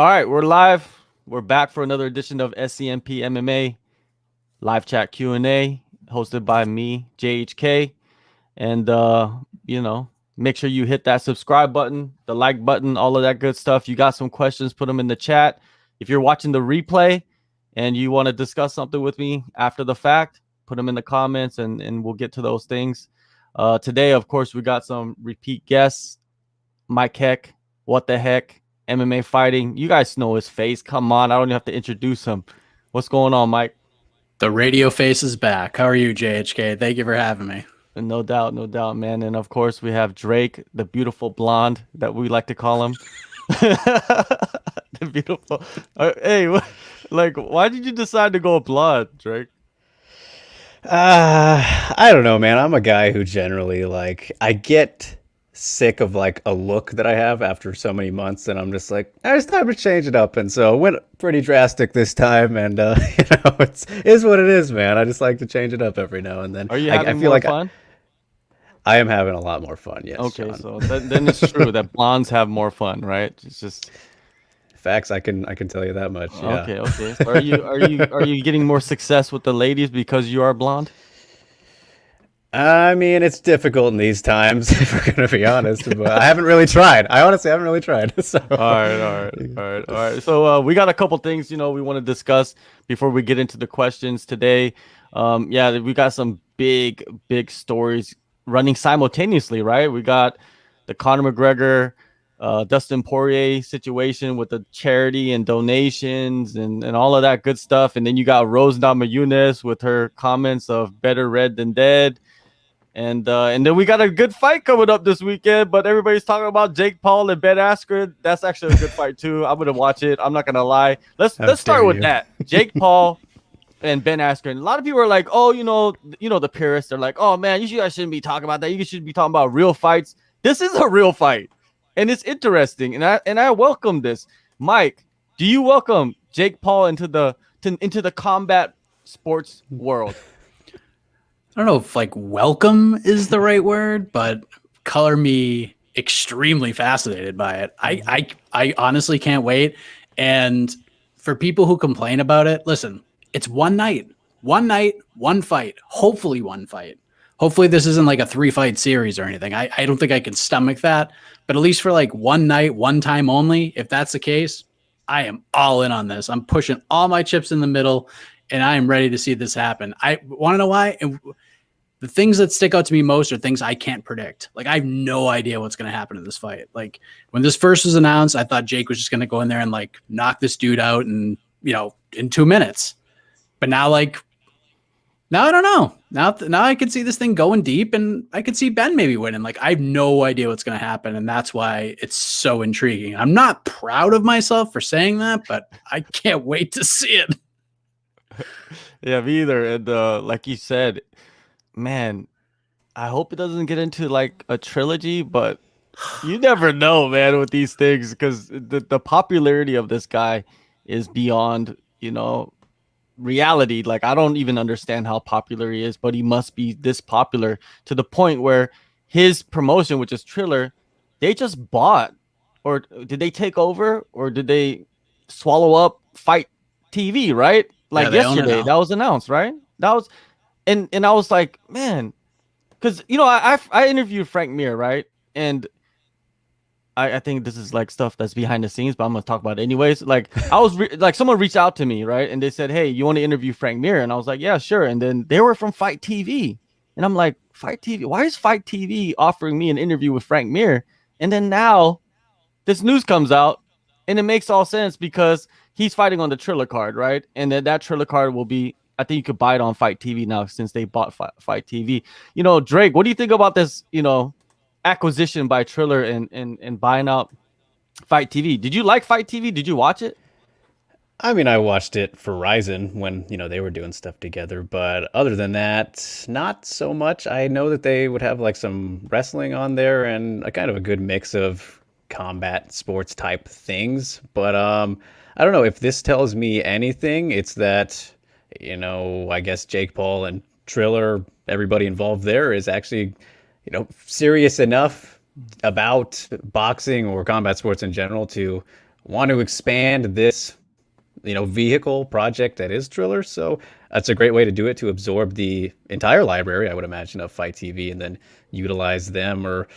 All right, we're live. We're back for another edition of SCMP MMA Live Chat Q&A, hosted by me, JHK. And make sure you hit that subscribe button, the like button, all of that good stuff. You got some questions, put them in the chat. If you're watching the replay and you want to discuss something with me after the fact, put them in the comments and we'll get to those things. Today, of course, we got some repeat guests. Mike Heck, what the heck? MMA fighting. You guys know his face. Come on. I don't even have to introduce him. What's going on, Mike? The radio face is back. How are you, JHK? Thank you for having me. No doubt, man. And of course, we have Drake, the beautiful blonde that we like to call him. The beautiful. Hey, why did you decide to go blonde, Drake? I don't know, man. I'm a guy who generally I get sick of a look that I have after so many months, and I'm just like, it's time to change it up. And so I went pretty drastic this time, and it is what it is, man. I just like to change it up every now and then. Are you having more fun? I am having a lot more fun, yes. Okay, Sean. so then it's true that blondes have more fun, right? It's just facts. I can tell you that much. Yeah. Okay. So are you getting more success with the ladies because you are blonde? I mean, it's difficult in these times, if we're gonna be honest. But I haven't really tried. I honestly haven't really tried. So. All right. So we got a couple things, we want to discuss before we get into the questions today. We got some big stories running simultaneously, right? We got the Conor McGregor, Dustin Poirier situation with the charity and donations and all of that good stuff, and then you got Rose Namajunas with her comments of better red than dead. And then we got a good fight coming up this weekend, but everybody's talking about Jake Paul and Ben Askren. That's actually a good fight too. I'm gonna watch it. I'm not gonna lie. Let's start with that. Jake Paul and Ben Askren. A lot of people are like, oh, the purists. They're like, oh man, you guys shouldn't be talking about that. You should be talking about real fights. This is a real fight, and it's interesting. And I welcome this. Mike, do you welcome Jake Paul into the combat sports world? I don't know if welcome is the right word, but color me extremely fascinated by it. I honestly can't wait. And for people who complain about it, listen, it's one night, one fight, hopefully one fight. Hopefully this isn't a 3-fight series or anything. I don't think I can stomach that, but at least for one night, one time only, if that's the case, I am all in on this. I'm pushing all my chips in the middle, and I am ready to see this happen. I want to know why. The things that stick out to me most are things I can't predict. I have no idea what's going to happen in this fight. When this first was announced, I thought Jake was just going to go in there and knock this dude out in 2 minutes. But now now I don't know. Now I can see this thing going deep, and I could see Ben maybe winning. I have no idea what's going to happen, and that's why it's so intriguing. I'm not proud of myself for saying that, but I can't wait to see it. Yeah, me either. And like you said, man, I hope it doesn't get into a trilogy, but you never know, man, with these things, because the popularity of this guy is beyond, reality. I don't even understand how popular he is, but he must be this popular to the point where his promotion, which is Triller, they just bought, or did they take over, or did they swallow up Fight TV, right? Yesterday, that was announced, right? That was, and I was like, man, because I interviewed Frank Mir, right? And I think this is stuff that's behind the scenes, but I'm gonna talk about it anyways. I was someone reached out to me, right? And they said, hey, you want to interview Frank Mir? And I was like, yeah, sure. And then they were from Fight TV, and I'm like, Fight TV? Why is Fight TV offering me an interview with Frank Mir? And then now this news comes out, and it makes all sense because he's fighting on the Triller card, right? And then that Triller card will be, I think you could buy it on Fight TV now since they bought Fight TV. Drake, what do you think about this, acquisition by Triller and buying out Fight TV? Did you like Fight TV? Did you watch it? I mean, I watched it for Ryzen when, they were doing stuff together. But other than that, not so much. I know that they would have some wrestling on there and a kind of a good mix of combat sports type things. But I don't know if this tells me anything. It's that, I guess Jake Paul and Triller, everybody involved there is actually, serious enough about boxing or combat sports in general to want to expand this, vehicle project that is Triller. So that's a great way to do it, to absorb the entire library, I would imagine, of Fight TV, and then utilize them. Or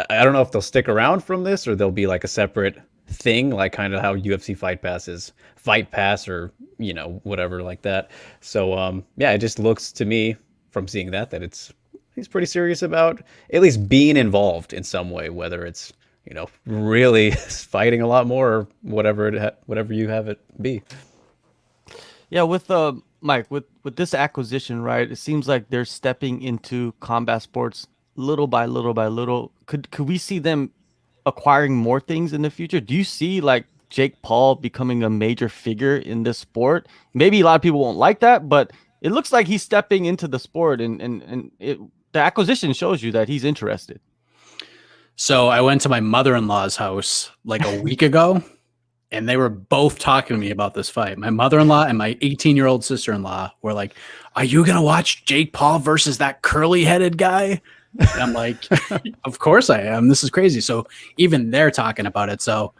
I don't know if they'll stick around from this, or they'll be like a separate thing, like kind of how UFC Fight Pass is Fight Pass, or whatever like that. So yeah, it just looks to me from seeing that he's pretty serious about at least being involved in some way, whether it's really fighting a lot more, or whatever you have it be. Yeah, with Mike, with this acquisition, right? It seems like they're stepping into combat sports little by little by little. Could we see them acquiring more things in the future? Do you see like Jake Paul becoming a major figure in this sport? Maybe a lot of people won't like that, but it looks like he's stepping into the sport, and the acquisition shows you that he's interested. So I went to my mother-in-law's house like a week ago, and they were both talking to me about this fight. My mother-in-law and my 18-year-old sister-in-law were like, "Are you going to watch Jake Paul versus that curly-headed guy?" And I'm like, "Of course I am. This is crazy." So even they're talking about it. So,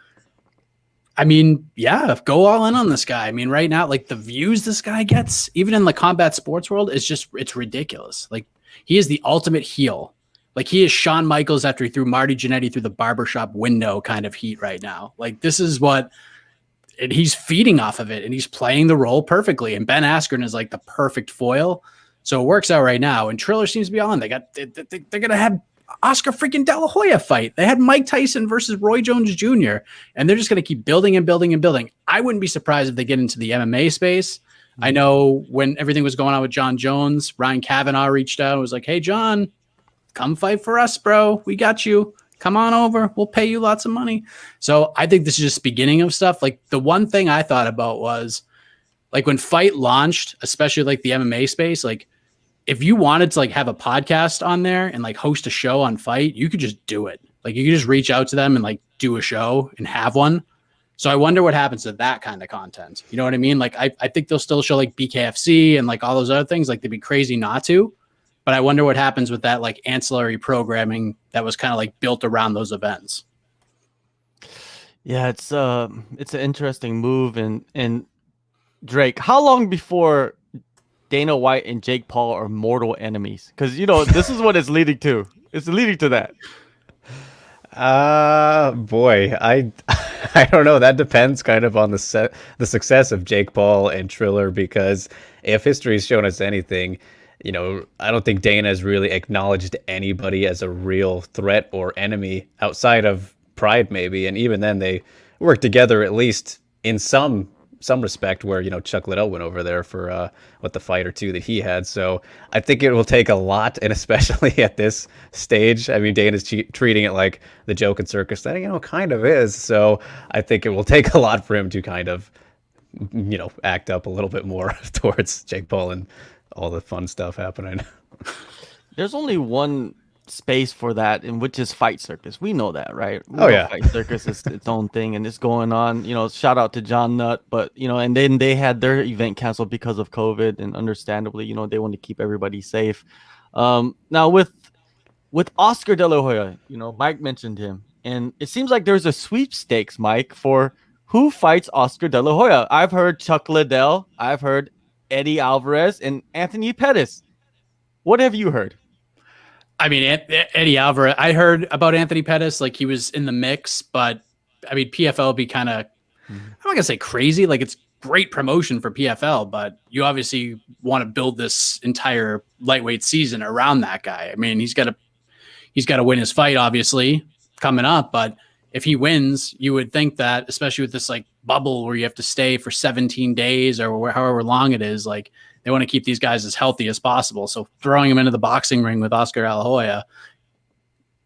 I mean, yeah, go all in on this guy. I mean, right now, like the views this guy gets, even in the combat sports world, it's ridiculous. Like he is the ultimate heel. Like he is Shawn Michaels after he threw Marty Jannetty through the barbershop window kind of heat right now. Like this is and he's feeding off of it, and he's playing the role perfectly. And Ben Askren is like the perfect foil. So it works out right now. And Triller seems to be on. They're going to have Oscar freaking De La Hoya fight. They had Mike Tyson versus Roy Jones Jr. And they're just going to keep building and building and building. I wouldn't be surprised if they get into the MMA space. I know when everything was going on with John Jones, Ryan Kavanaugh reached out and was like, "Hey, John, come fight for us, bro. We got you. Come on over. We'll pay you lots of money." So I think this is just beginning of stuff. Like the one thing I thought about was like when Fight launched, especially like the MMA space, like if you wanted to like have a podcast on there and like host a show on Fight, you could just do it. Like you could just reach out to them and like do a show and have one. So I wonder what happens to that kind of content. You know what I mean? Like I think they'll still show like BKFC and like all those other things. Like they'd be crazy not to. But I wonder what happens with that like ancillary programming that was kind of like built around those events. Yeah, it's an interesting move. And Drake, how long before Dana White and Jake Paul are mortal enemies? Because this is what it's leading to. It's leading to that. Boy, I I don't know. That depends kind of on the success of Jake Paul and Triller, because if history's shown us anything, I don't think Dana has really acknowledged anybody as a real threat or enemy outside of Pride, maybe. And even then, they work together at least in some respect, where Chuck Liddell went over there for the fight or two that he had. So I think it will take a lot, and especially at this stage, I mean, Dana's treating it like the joke and circus that kind of is. So I think it will take a lot for him to kind of act up a little bit more towards Jake Paul and all the fun stuff happening. There's only one space for that, in which is Fight Circus. We know that, right? Yeah. Fight Circus is its own thing, and it's going on. Shout out to John Nutt, but and then they had their event canceled because of COVID, and understandably, they want to keep everybody safe. Now with Oscar De La Hoya, Mike mentioned him, and it seems like there's a sweepstakes, Mike, for who fights Oscar De La Hoya. I've heard Chuck Liddell, I've heard Eddie Alvarez, and Anthony Pettis. What have you heard? I mean, Eddie Alvarez, I heard about Anthony Pettis, like he was in the mix, but I mean, PFL would be kind of, I'm not going to say crazy. Like it's great promotion for PFL, but you obviously want to build this entire lightweight season around that guy. I mean, he's got to win his fight, obviously, coming up, but if he wins, you would think that, especially with this like bubble where you have to stay for 17 days or however long it is, like they want to keep these guys as healthy as possible. So throwing him into the boxing ring with Oscar De La Hoya,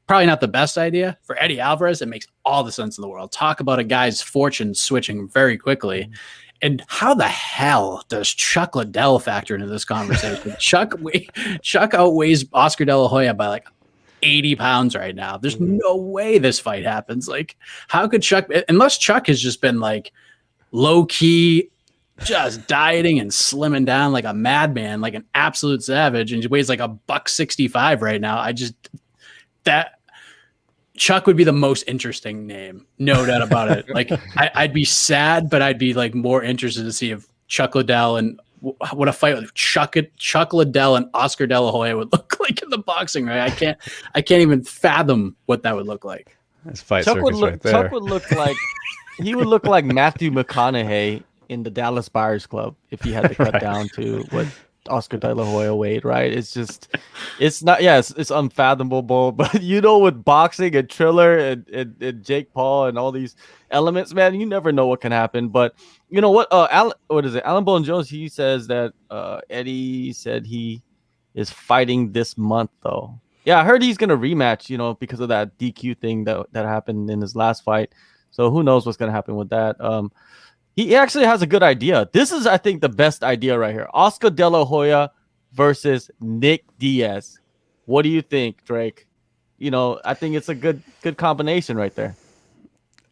probably not the best idea. For Eddie Alvarez, it makes all the sense in the world. Talk about a guy's fortune switching very quickly. And how the hell does Chuck Liddell factor into this conversation? Chuck outweighs Oscar De La Hoya by like 80 pounds right now. There's no way this fight happens. Like, how could Chuck, unless Chuck has just been like low key, just dieting and slimming down like a madman, like an absolute savage, and he weighs like $165 right now. Chuck would be the most interesting name, no doubt about it. Like I'd be sad, but I'd be like more interested to see if Chuck Liddell and what a fight with Chuck Liddell and Oscar De La Hoya would look like in the boxing. Right? I can't even fathom what that would look like. That's fight Chuck circus right there. Chuck would look like he would look like Matthew McConaughey in the Dallas Buyers Club if he had to cut down to what Oscar De La Hoya weighed, right? It's not, it's unfathomable. But with boxing and Triller and Jake Paul and all these elements, man, you never know what can happen. But you know what? What is it? Alan Bowling Jones, he says that Eddie said he is fighting this month, though. Yeah, I heard he's gonna rematch, because of that DQ thing that happened in his last fight. So who knows what's gonna happen with that? He actually has a good idea. This is, I think, the best idea right here. Oscar De La Hoya versus Nick Diaz. What do you think, Drake? I think it's a good combination right there.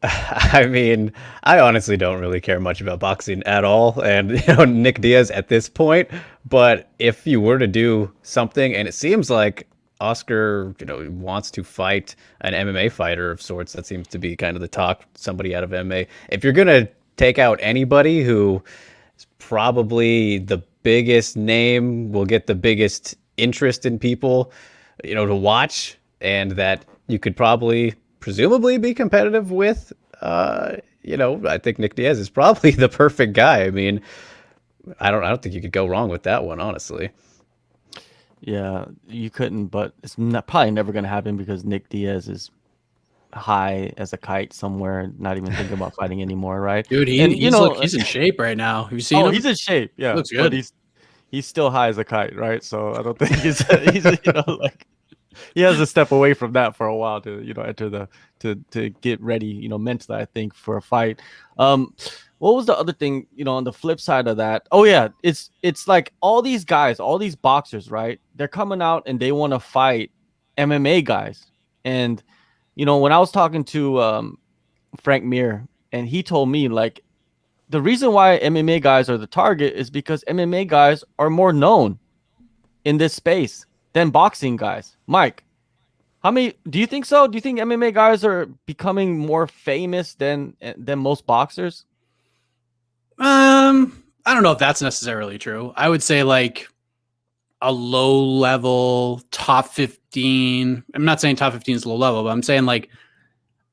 I mean, I honestly don't really care much about boxing at all, and Nick Diaz at this point. But if you were to do something, and it seems like Oscar, wants to fight an MMA fighter of sorts. That seems to be kind of the talk. Somebody out of MMA. If you're gonna take out anybody who is probably the biggest name, will get the biggest interest in people, to watch, and that you could presumably be competitive with, I think Nick Diaz is probably the perfect guy. I mean, I don't think you could go wrong with that one, honestly. Yeah, you couldn't, but it's probably never going to happen because Nick Diaz is high as a kite somewhere, not even thinking about fighting anymore, right? Dude, he's in shape right now. Have you seen him? He's in shape, yeah. Looks good. But he's still high as a kite, right? So I don't think he's like he has to step away from that for a while to enter to get ready, mentally, I think, for a fight. What was the other thing, on the flip side of that? Oh yeah, it's like all these guys, all these boxers, right? They're coming out and they want to fight MMA guys. And when I was talking to Frank Mir, and he told me, like, the reason why MMA guys are the target is because MMA guys are more known in this space than boxing guys. Mike, do you think so? Do you think MMA guys are becoming more famous than most boxers? I don't know if that's necessarily true. I would say like a low level top 15. I'm not saying top 15 is low level, but I'm saying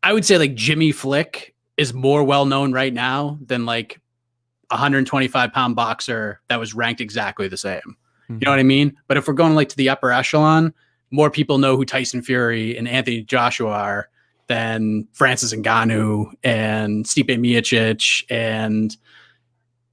I would say Jimmy Flick is more well known right now than like a 125 pound boxer that was ranked exactly the same. Mm-hmm. You know what I mean? But if we're going to the upper echelon, more people know who Tyson Fury and Anthony Joshua are than Francis Ngannou and Stipe Miocic and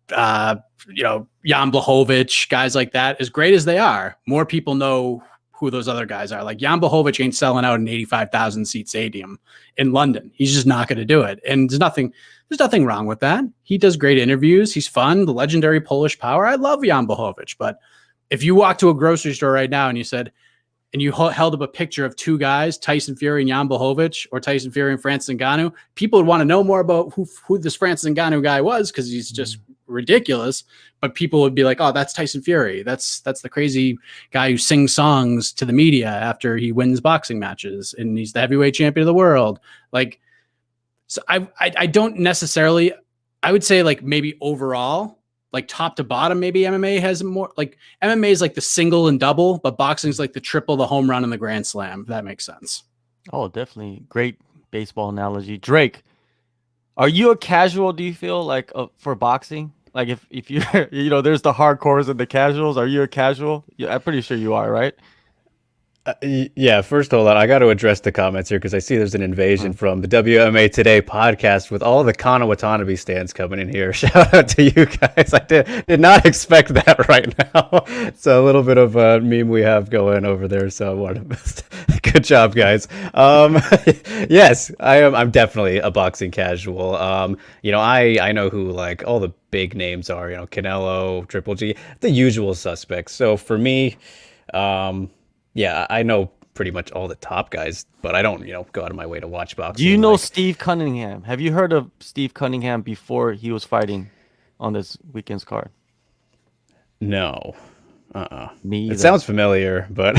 Jan Blachowicz, guys like that. As great as they are, more people know who those other guys are. Like Jan Blachowicz ain't selling out an 85,000 seat stadium in London. He's just not going to do it. And there's nothing wrong with that. He does great interviews. He's fun. The legendary Polish power. I love Jan Blachowicz, but if you walk to a grocery store right now and you said, and you held up a picture of two guys, Tyson Fury and Jan Blachowicz, or Tyson Fury and Francis Ngannou, people would want to know more about who this Francis Ngannou guy was because he's just ridiculous. But people would be like, "Oh, that's Tyson Fury. That's the crazy guy who sings songs to the media after he wins boxing matches, and he's the heavyweight champion of the world." Like, so I don't necessarily. I would say maybe overall, top to bottom, maybe MMA has more. MMA is the single and double, but boxing is the triple, the home run, and the grand slam. If that makes sense. Oh, definitely. Great baseball analogy. Drake, are you a casual, do you feel for boxing? Like if you're, there's the hardcores and the casuals. Are you a casual? Yeah, I'm pretty sure you are, right? Yeah, first of all, I got to address the comments here because I see there's an invasion from the WMA Today podcast with all the Conor Watanabe stands coming in here. Shout out to you guys. I did not expect that right now. It's a little bit of a meme we have going over there, so I wanted to good job, guys. Yes, I'm definitely a boxing casual. I know who all the big names are. Canelo, Triple G, the usual suspects. So for me, yeah, I know pretty much all the top guys, but I don't, go out of my way to watch boxing. Do you know Steve Cunningham? Have you heard of Steve Cunningham before he was fighting on this weekend's card? No. Me It either. sounds familiar, but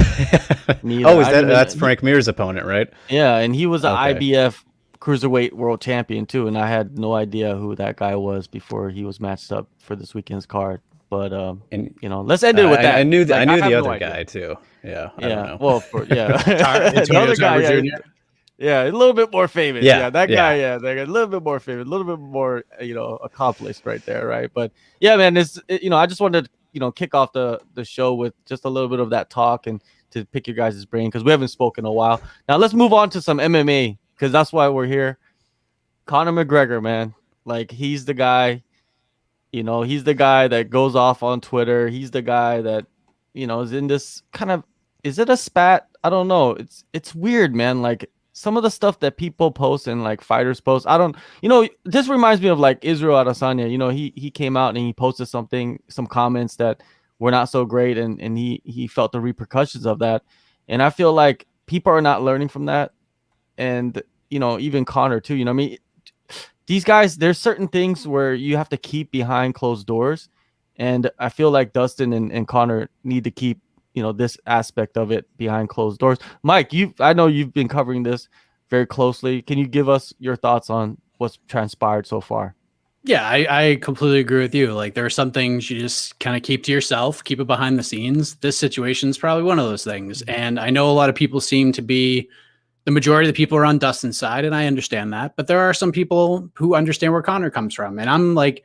Me either. oh, I didn't that's even- Frank Mir's opponent, right? Yeah, and he was an Okay. IBF cruiserweight world champion too, and I had no idea who that guy was before he was matched up for this weekend's card. But And let's end it with I that. knew Like, I I knew the have no other idea. guy too. Yeah, I don't Yeah, know. well, of course, yeah. The Antonio other guy, Tarver yeah, Jr. yeah, a little bit more famous. Yeah, Yeah, that yeah. guy, yeah, they're a little bit more famous, a little bit more, accomplished right there, right? But yeah, man, I just wanted to, kick off the show with just a little bit of that talk and to pick your guys' brain because we haven't spoken in a while. Now let's move on to some MMA because that's why we're here. Conor McGregor, man, like he's the guy. He's the guy that goes off on Twitter. He's the guy that, is in this kind of, is it a spat? I don't know. It's weird, man. Like some of the stuff that people post and like fighters post, I don't, this reminds me of like Israel Adesanya. He came out and he posted some comments that were not so great, and he felt the repercussions of that. And I feel like people are not learning from that. And, even Conor too, I mean, these guys, there's certain things where you have to keep behind closed doors. And I feel like Dustin and Conor need to keep, this aspect of it behind closed doors. Mike, I know you've been covering this very closely. Can you give us your thoughts on what's transpired so far? Yeah, I completely agree with you. Like there are some things you just kind of keep to yourself, keep it behind the scenes. This situation is probably one of those things. And I know a lot of people seem to be, the majority of the people are on Dustin's side, and I understand that. But there are some people who understand where Conor comes from. And I'm like,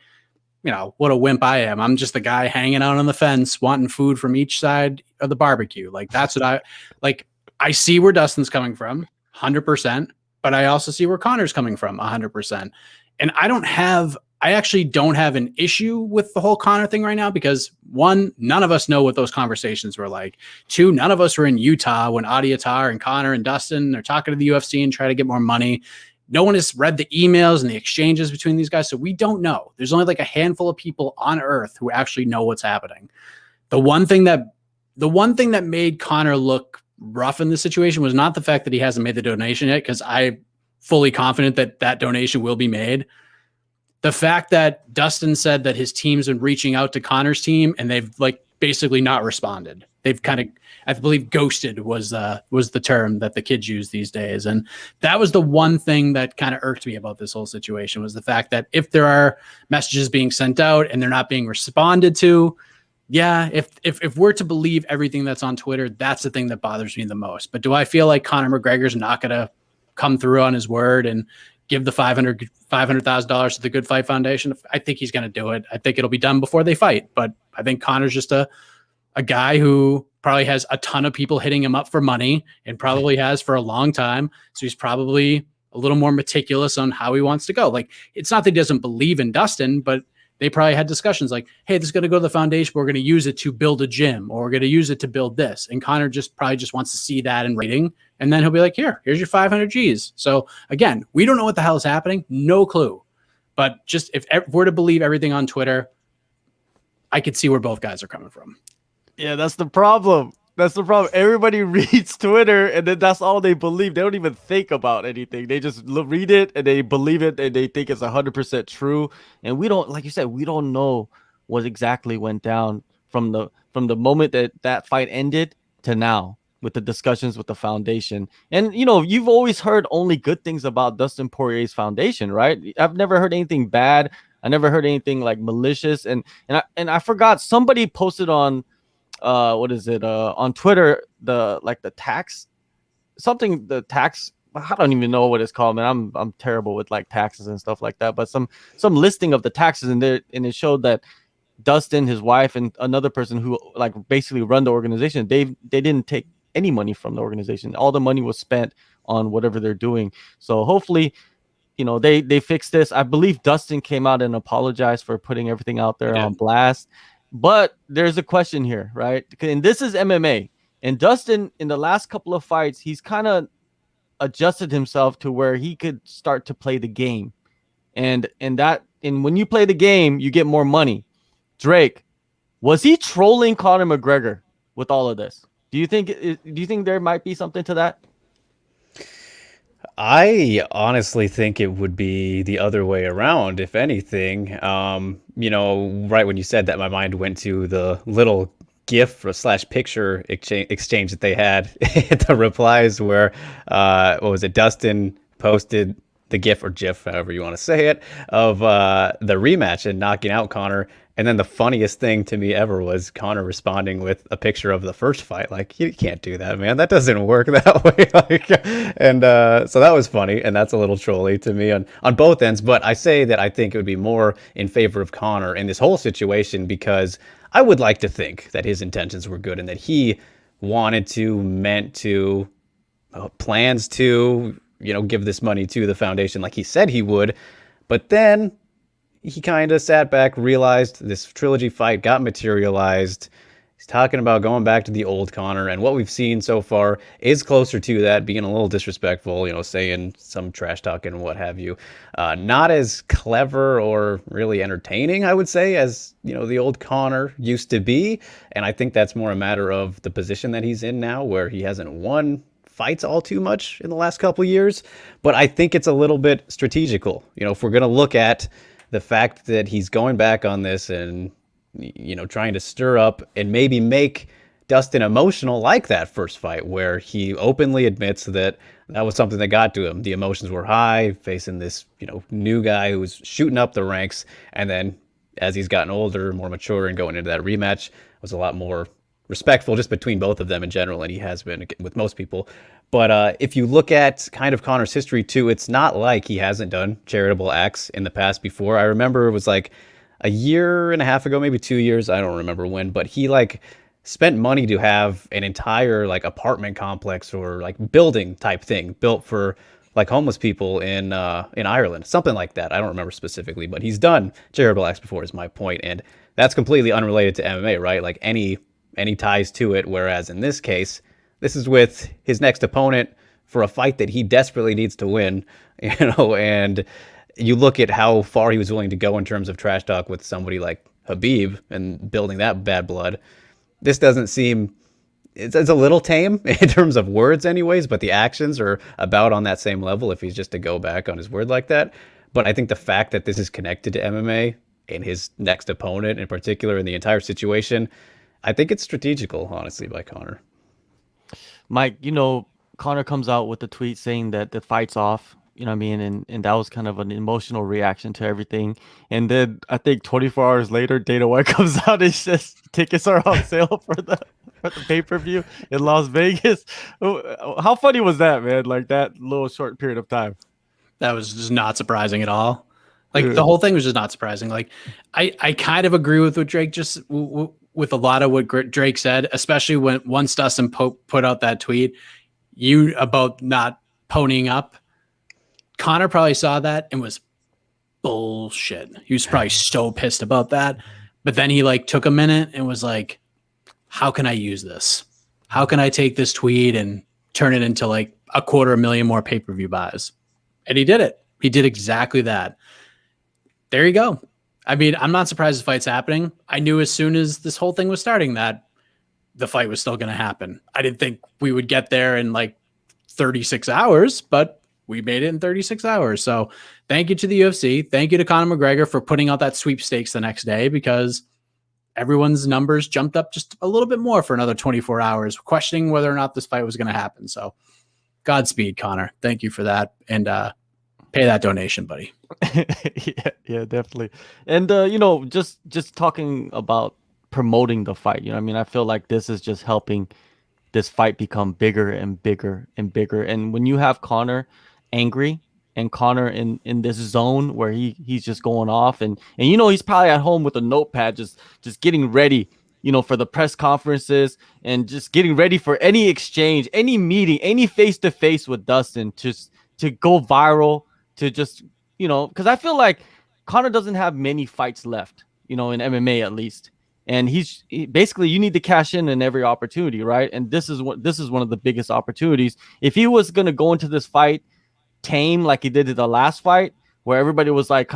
what a wimp I am. I'm just the guy hanging out on the fence, wanting food from each side of the barbecue. Like that's what I like. I see where Dustin's coming from 100%, but I also see where Conor's coming from 100%. And I actually don't have an issue with the whole Conor thing right now because one, none of us know what those conversations were like. Two, none of us were in Utah when Adiatar and Conor and Dustin are talking to the UFC and try to get more money. No one has read the emails and the exchanges between these guys. So we don't know. There's only like a handful of people on earth who actually know what's happening. The one thing that made Conor look rough in this situation was not the fact that he hasn't made the donation yet, because I'm fully confident that donation will be made. The fact that Dustin said that his team's been reaching out to Conor's team and they've like basically not responded. They've kind of, I believe, ghosted was the term that the kids use these days. And that was the one thing that kind of irked me about this whole situation, was the fact that if there are messages being sent out and they're not being responded to, yeah, if we're to believe everything that's on Twitter, that's the thing that bothers me the most. But do I feel like Conor McGregor's not going to come through on his word and give the $500,000 to the Good Fight Foundation? I think he's going to do it. I think it'll be done before they fight. But I think Conor's just a guy who probably has a ton of people hitting him up for money and probably has for a long time. So he's probably a little more meticulous on how he wants to go. Like, it's not that he doesn't believe in Dustin, but they probably had discussions like, hey, this is going to go to the foundation. But we're going to use it to build a gym, or we're going to use it to build this. And Conor probably just wants to see that in writing. And then he'll be like, here's your 500 G's. So again, we don't know what the hell is happening. No clue. But just if we're to believe everything on Twitter, I could see where both guys are coming from. Yeah, that's the problem. That's the problem. Everybody reads Twitter and then that's all they believe. They don't even think about anything. They just read it and they believe it and they think it's 100% true. And we don't, like you said, we don't know what exactly went down from the moment that fight ended to now with the discussions with the foundation. And, you've always heard only good things about Dustin Poirier's foundation, right? I've never heard anything bad. I never heard anything like malicious. And I forgot, somebody posted on on Twitter, the tax, I don't even know what it's called, man. I'm terrible with like taxes and stuff like that, but some listing of the taxes and it showed that Dustin, his wife, and another person who like basically run the organization, they didn't take any money from the organization. All the money was spent on whatever they're doing. So hopefully, they fix this. I believe Dustin came out and apologized for putting everything out there on blast. But there's a question here, right? And this is MMA. And Dustin, in the last couple of fights, he's kind of adjusted himself to where he could start to play the game. And when you play the game, you get more money. Drake, was he trolling Conor McGregor with all of this? Do you think there might be something to that? I honestly think it would be the other way around, if anything. Right when you said that, my mind went to the little GIF or slash picture exchange that they had. The replies were, what was it? Dustin posted the GIF or GIF, however you want to say it, of the rematch and knocking out Conor. And then the funniest thing to me ever was Conor responding with a picture of the first fight. Like, you can't do that, man. That doesn't work that way. So that was funny, and that's a little trolly to me on both ends. But I say that I think it would be more in favor of Conor in this whole situation, because I would like to think that his intentions were good and that he wanted to, meant to, plans to, give this money to the foundation like he said he would. But then he kind of sat back, realized this trilogy fight got materialized. He's talking about going back to the old Conor, and what we've seen so far is closer to that, being a little disrespectful, saying some trash talking and what have you. Not as clever or really entertaining, I would say, as, the old Conor used to be. And I think that's more a matter of the position that he's in now, where he hasn't won fights all too much in the last couple of years. But I think it's a little bit strategical. If we're going to look at the fact that he's going back on this and, trying to stir up and maybe make Dustin emotional like that first fight, where he openly admits that was something that got to him. The emotions were high, facing this, new guy who was shooting up the ranks. And then as he's gotten older, more mature, and going into that rematch, was a lot more respectful just between both of them in general, and he has been with most people. But if you look at kind of Conor's history too, it's not like he hasn't done charitable acts in the past before. I remember it was like a year and a half ago, maybe 2 years, I don't remember when, but he spent money to have an entire apartment complex or building type thing built for homeless people in Ireland, something like that. I don't remember specifically, but he's done charitable acts before, is my point, and that's completely unrelated to MMA, right? Any ties to it. Whereas in this case, this is with his next opponent for a fight that he desperately needs to win, and you look at how far he was willing to go in terms of trash talk with somebody like Khabib and building that bad blood. This doesn't seem, it's a little tame in terms of words anyways, but the actions are about on that same level if he's just to go back on his word like that. But I think the fact that this is connected to MMA and his next opponent in particular in the entire situation, I think it's strategical, honestly, by Conor. Mike, Conor comes out with a tweet saying that the fight's off, and that was kind of an emotional reaction to everything. And then I think 24 hours later, Dana White comes out and says tickets are on sale for the pay-per-view in Las Vegas. How funny was that, man? That little short period of time. That was just not surprising at all. The whole thing was just not surprising. I kind of agree with what Drake just with a lot of what Drake said, especially once Dustin put out that tweet about not ponying up. Conor probably saw that and was bullshit. He was probably so pissed about that. But then he took a minute and was like, how can I use this? How can I take this tweet and turn it into 250,000 more pay-per-view buys? And he did it. He did exactly that. There you go. I'm not surprised the fight's happening. I knew as soon as this whole thing was starting that the fight was still going to happen. I didn't think we would get there in 36 hours, but we made it in 36 hours. So thank you to the UFC. Thank you to Conor McGregor for putting out that sweepstakes the next day, because everyone's numbers jumped up just a little bit more for another 24 hours, questioning whether or not this fight was going to happen. So Godspeed, Conor. Thank you for that. And pay that donation, buddy. yeah, definitely. And just talking about promoting the fight, I feel like this is just helping this fight become bigger and bigger and bigger. And when you have Conor angry and Conor in this zone where he's just going off, and he's probably at home with a notepad just getting ready, for the press conferences and just getting ready for any exchange, any meeting, any face-to-face with Dustin to go viral, to just because I feel like Conor doesn't have many fights left, in MMA at least. And basically, you need to cash in every opportunity, right? And this is one of the biggest opportunities. If he was going to go into this fight tame like he did in the last fight, where everybody was it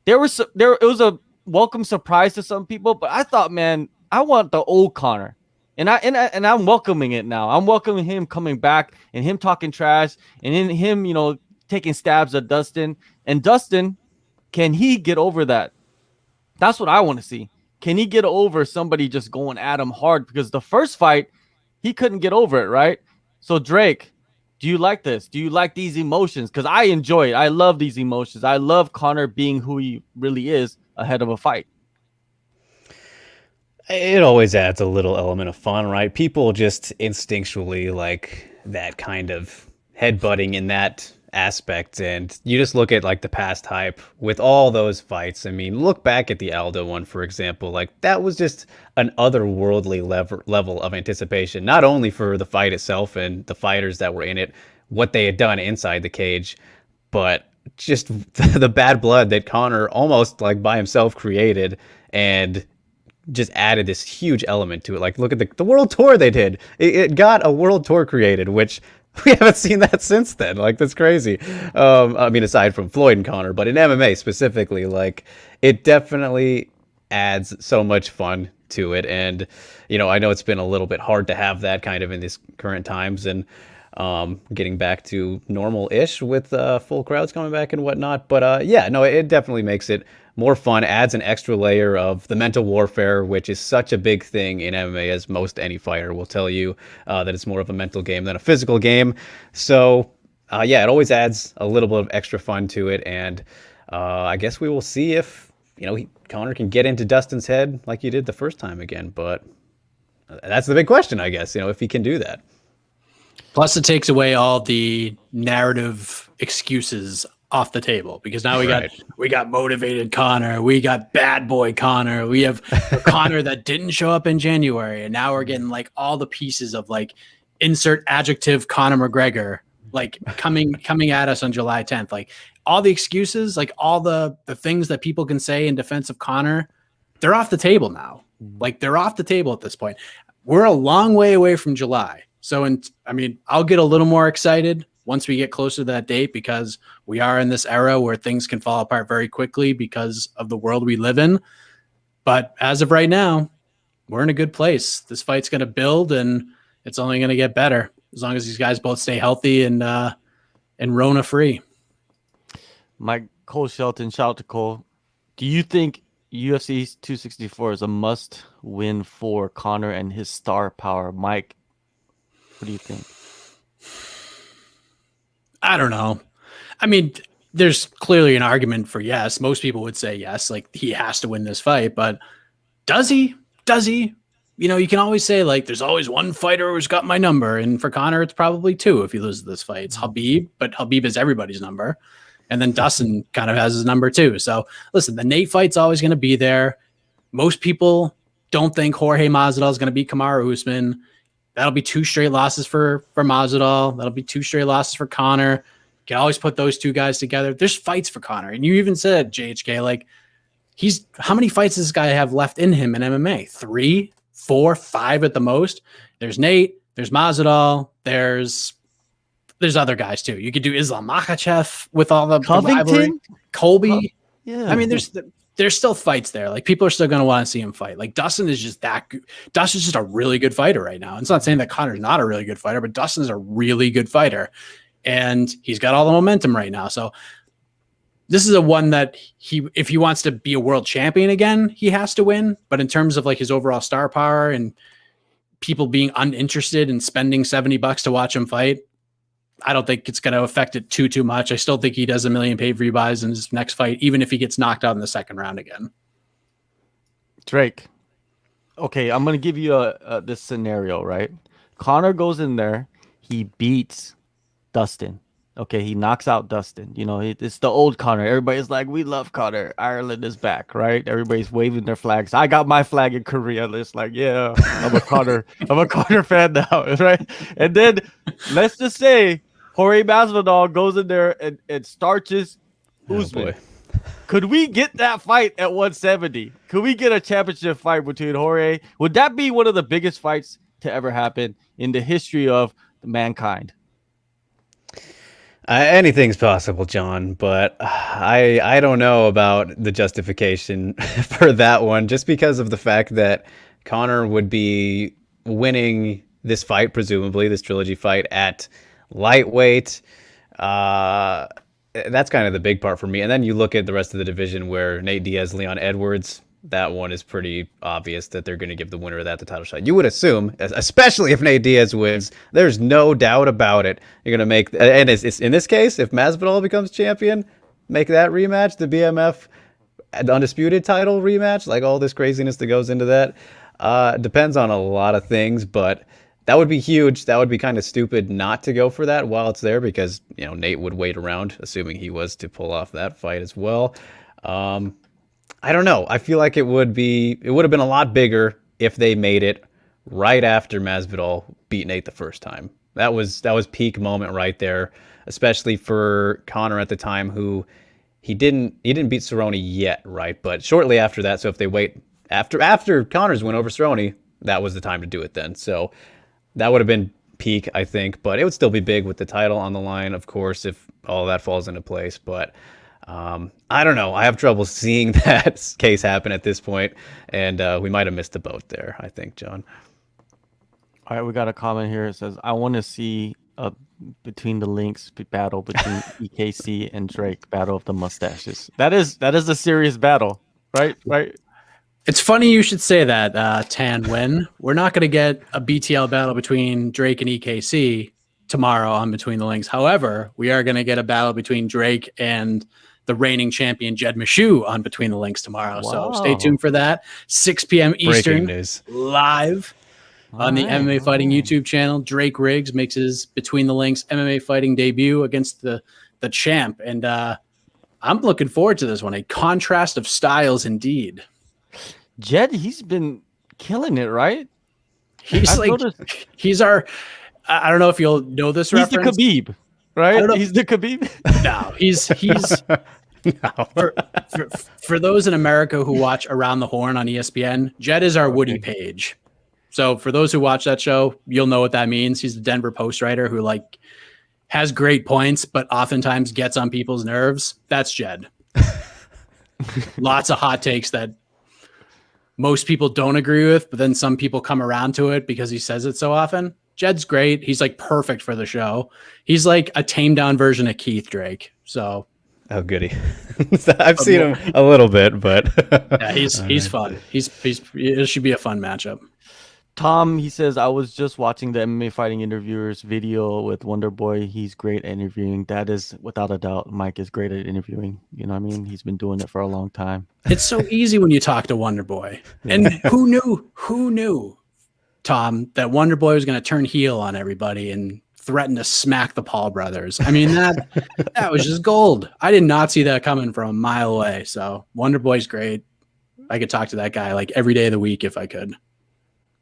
was a welcome surprise to some people, but I thought, man, I want the old Conor. And I'm welcoming it now. I'm welcoming him coming back and him talking trash and in him, taking stabs at Dustin. And Dustin, can he get over that? That's what I want to see. can he get over somebody just going at him hard? Because the first fight, he couldn't get over it, right? So Drake, do you like this? Do you like these emotions? Because I enjoy it. I love these emotions. I love Conor being who he really is ahead of a fight. It always adds a little element of fun, right? People just instinctually like that kind of headbutting in that aspect. And you just look at like the past hype with all those fights. I mean, look back at the Aldo one, for example. Like that was just an otherworldly level of anticipation, not only for the fight itself and the fighters that were in it, what they had done inside the cage, but just the bad blood that Conor almost like by himself created and just added this huge element to it. Like, look at the world tour they did. It got a world tour created, which we haven't seen that since then. Like, that's crazy. I mean, aside from Floyd and Conor, but in MMA specifically, like, it definitely adds so much fun to it. And, you know, I know it's been a little bit hard to have that kind of in these current times, and getting back to normal-ish with full crowds coming back and whatnot. But yeah, no, it definitely makes it more fun, adds an extra layer of the mental warfare, which is such a big thing in MMA, as most any fighter will tell you, that it's more of a mental game than a physical game. So yeah, it always adds a little bit of extra fun to it. And I guess we will see if, you know, Conor can get into Dustin's head like he did the first time again. But that's the big question, I guess, you know, if he can do that. Plus, it takes away all the narrative excuses off the table, because now we got motivated Conor, we got bad boy Conor, we have Conor that didn't show up in January, and now we're getting like all the pieces of like insert adjective Conor McGregor like coming at us on July 10th. Like all the excuses, like all the things that people can say in defense of Conor, they're off the table now. Like they're off the table at this point. We're a long way away from July. So, I mean, I'll get a little more excited once we get closer to that date, because we are in this era where things can fall apart very quickly because of the world we live in. But as of right now, we're in a good place. This fight's going to build, and it's only going to get better as long as these guys both stay healthy and Rona free. Mike Cole Shelton, shout out to Cole. Do you think UFC 264 is a must win for Conor and his star power? Mike, what do you think? I don't know. I mean, there's clearly an argument for yes. Most people would say yes, like he has to win this fight, but does he? Does he? You know, you can always say like there's always one fighter who's got my number, and for Conor, it's probably two if he loses this fight. It's Khabib, but Khabib is everybody's number. And then Dustin kind of has his number too. So listen, the Nate fight's always going to be there. Most people don't think Jorge Masvidal is going to beat Kamaru Usman. That'll be 2 straight losses for Masvidal. That'll be 2 straight losses for Conor. You can always put those two guys together. There's fights for Conor. And you even said, JHK, like, how many fights does this guy have left in him in MMA? 3, 4, 5 at the most. There's Nate. There's Masvidal. There's other guys too. You could do Islam Makhachev with all the rivalry. Colby. Yeah. I mean, there's still fights there. Like people are still going to want to see him fight. Like Dustin is just that good. Dustin's just a really good fighter right now. It's not saying that Conor's not a really good fighter, but Dustin's a really good fighter, and he's got all the momentum right now. So this is a one that if he wants to be a world champion again, he has to win. But in terms of like his overall star power and people being uninterested in spending $70 to watch him fight, I don't think it's going to affect it too much. I still think he does 1 million pay-per-view buys in his next fight, even if he gets knocked out in the second round again. Drake. Okay, I'm going to give you this scenario, right? Conor goes in there. He beats Dustin. Okay, he knocks out Dustin. You know, it's the old Conor. Everybody's like, we love Conor. Ireland is back, right? Everybody's waving their flags. I got my flag in Korea. It's like, yeah, I'm a Conor fan now, right? And then let's just say Jorge Masvidal goes in there and starches Usman. Could we get that fight at 170? Could we get a championship fight between Jorge? Would that be one of the biggest fights to ever happen in the history of mankind? Anything's possible, John, but I don't know about the justification for that one, just because of the fact that Conor would be winning this fight, presumably this trilogy fight at lightweight. That's kind of the big part for me. And then you look at the rest of the division where Nate Diaz, Leon Edwards, that one is pretty obvious that they're going to give the winner of that the title shot. You would assume, especially if Nate Diaz wins, there's no doubt about it. You're going to make, and it's in this case, if Masvidal becomes champion, make that rematch the BMF undisputed title rematch. Like all this craziness that goes into that depends on a lot of things, but that would be huge. That would be kind of stupid not to go for that while it's there, because Nate would wait around, assuming he was to pull off that fight as well. I don't know. I feel like it would have been a lot bigger if they made it right after Masvidal beat Nate the first time. That was peak moment right there, especially for Conor at the time, who he didn't beat Cerrone yet, right? But shortly after that, so if they wait after Conor's win over Cerrone, that was the time to do it then. So that would have been peak, I think, but it would still be big with the title on the line, of course, if all that falls into place. But I don't know. I have trouble seeing that case happen at this point, and we might have missed the boat there, I think, John. All right, we got a comment here. It says, I want to see a between the links battle between EKC and Drake, battle of the mustaches. That is a serious battle, right? Right. It's funny you should say that, Tan Wen. We're not going to get a BTL battle between Drake and EKC tomorrow on Between the Links. However, we are going to get a battle between Drake and the reigning champion Jed Meshew on Between the Links tomorrow. Wow. So stay tuned for that. 6 p.m. Eastern, news. Live on the MMA Fighting YouTube channel. Drake Riggs makes his Between the Links MMA fighting debut against the champ. And I'm looking forward to this one. A contrast of styles indeed. Jed, he's been killing it, right? He's he's our, I don't know if you'll know this reference. He's the Khabib, right? He's the Khabib. No, he's No. for those in America who watch Around the Horn on ESPN, Jed is our Woody Page. So for those who watch that show, you'll know what that means. He's the Denver Post writer who has great points, but oftentimes gets on people's nerves. That's Jed. Lots of hot takes that most people don't agree with, but then some people come around to it because he says it so often. Jed's great. He's perfect for the show. He's like a tamed down version of Keith Drake. So, oh goody, I've seen him a little bit, but yeah, he's fun. It should be a fun matchup. Tom, he says, I was just watching the MMA Fighting Interviewers video with Wonder Boy. He's great at interviewing. That is, without a doubt, Mike is great at interviewing. You know what I mean? He's been doing it for a long time. It's so easy when you talk to Wonder Boy. Yeah. And who knew, Tom, that Wonder Boy was going to turn heel on everybody and threaten to smack the Paul brothers? I mean, that was just gold. I did not see that coming from a mile away. So Wonder Boy's great. I could talk to that guy every day of the week if I could.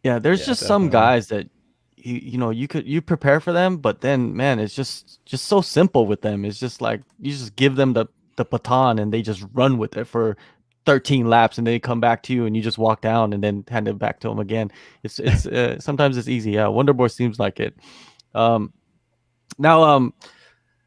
Yeah, there's just definitely some guys that you prepare for them, but then man, it's just so simple with them. It's just you just give them the baton and they just run with it for 13 laps and they come back to you and you just walk down and then hand it back to them again. It's sometimes it's easy. Yeah, Wonder Boy seems like it.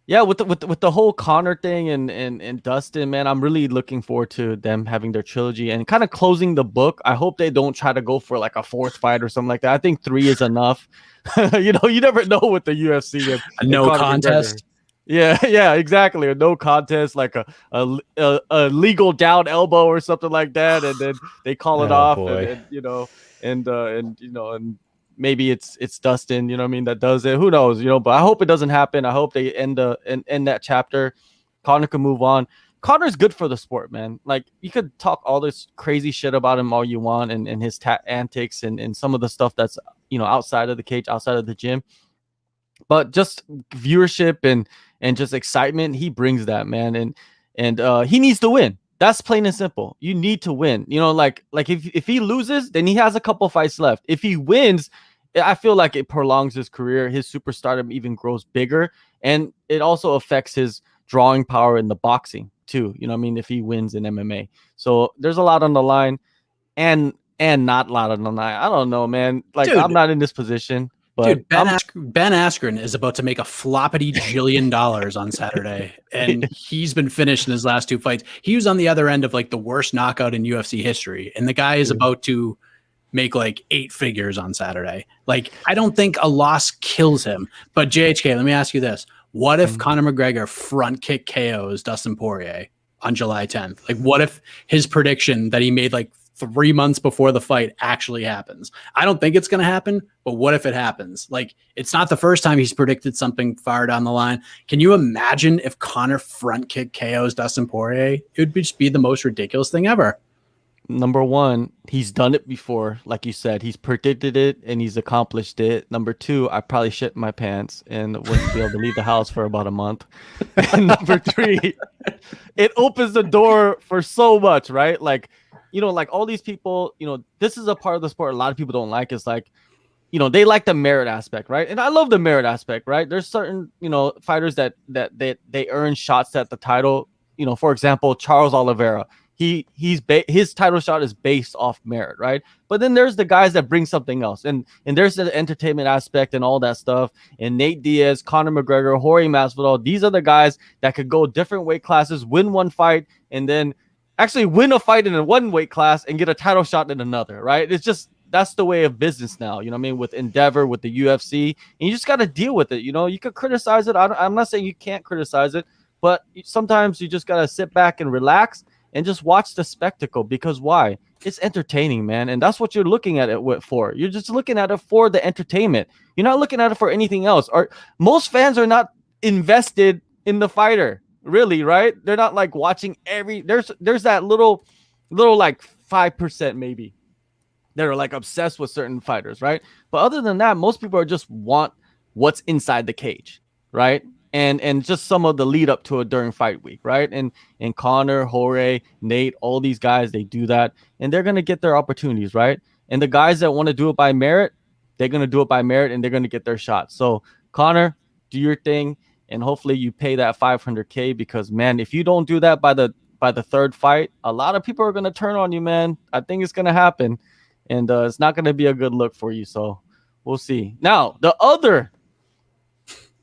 Yeah, with the whole Conor thing and Dustin, man, I'm really looking forward to them having their trilogy and kind of closing the book. I hope they don't try to go for a fourth fight or something like that. I think 3 is enough. You never know with the UFC. No contest. Yeah, exactly. A no contest, like a legal down elbow or something like that, and then they call it off, and maybe it's Dustin, that does it. Who knows, but I hope it doesn't happen. I hope they end that chapter. Conor can move on. Conor's good for the sport, man. You could talk all this crazy shit about him all you want and his antics and some of the stuff that's, outside of the cage, outside of the gym. But just viewership and just excitement, he brings that, man. And he needs to win. That's plain and simple. You need to win. If he loses, then he has a couple fights left. If he wins, I feel like it prolongs his career. His superstardom even grows bigger, and it also affects his drawing power in the boxing too. If he wins in MMA, so there's a lot on the line, and not a lot on the line. I don't know, man. Dude, I'm not in this position. But Ben Askren is about to make a floppity jillion dollars on Saturday, and he's been finished in his last 2 fights. He was on the other end of the worst knockout in UFC history, and the guy is about to make 8 figures on Saturday. I don't think a loss kills him. But JHK, let me ask you this: what if Conor McGregor front kick KOs Dustin Poirier on July 10th? What if his prediction that he made 3 months before the fight actually happens. I don't think it's going to happen, but what if it happens? Like, it's not the first time he's predicted something far down the line. Can you imagine if Conor front kick KOs Dustin Poirier? It would just be the most ridiculous thing ever. Number one, he's done it before. Like you said, he's predicted it and he's accomplished it. Number two, I probably shit my pants and wouldn't be able to leave the house for about a month. And number three, it opens the door for so much, right? Like, like all these people, this is a part of the sport a lot of people don't like. Is like, they like the merit aspect, right? And I love the merit aspect, right? There's certain, fighters that they earn shots at the title. For example, Charles Oliveira. His title shot is based off merit, right? But then there's the guys that bring something else, and there's the entertainment aspect and all that stuff. And Nate Diaz, Conor McGregor, Jorge Masvidal, these are the guys that could go different weight classes, win one fight, and then actually win a fight in one weight class and get a title shot in another, right? It's just that's the way of business now. You know what I mean? With Endeavor, with the UFC, and you just got to deal with it. You could criticize it. I'm not saying you can't criticize it, but sometimes you just got to sit back and relax and just watch the spectacle, because why? It's entertaining, man. And that's what you're looking at it for. You're just looking at it for the entertainment. You're not looking at it for anything else. Most fans are not invested in the fighter, really, right? They're not like watching there's that little like 5% maybe that are like obsessed with certain fighters, right? But other than that, most people are just want what's inside the cage, right? And just some of the lead up to it during fight week, right? And Conor, Jorge, Nate, all these guys, they do that, and they're gonna get their opportunities, right? And the guys that want to do it by merit, they're gonna do it by merit, and they're gonna get their shot. So Conor, do your thing, and hopefully you pay that $500K, because man, if you don't do that by the third fight, a lot of people are gonna turn on you, man. I think it's gonna happen, and it's not gonna be a good look for you. So we'll see. Now the other.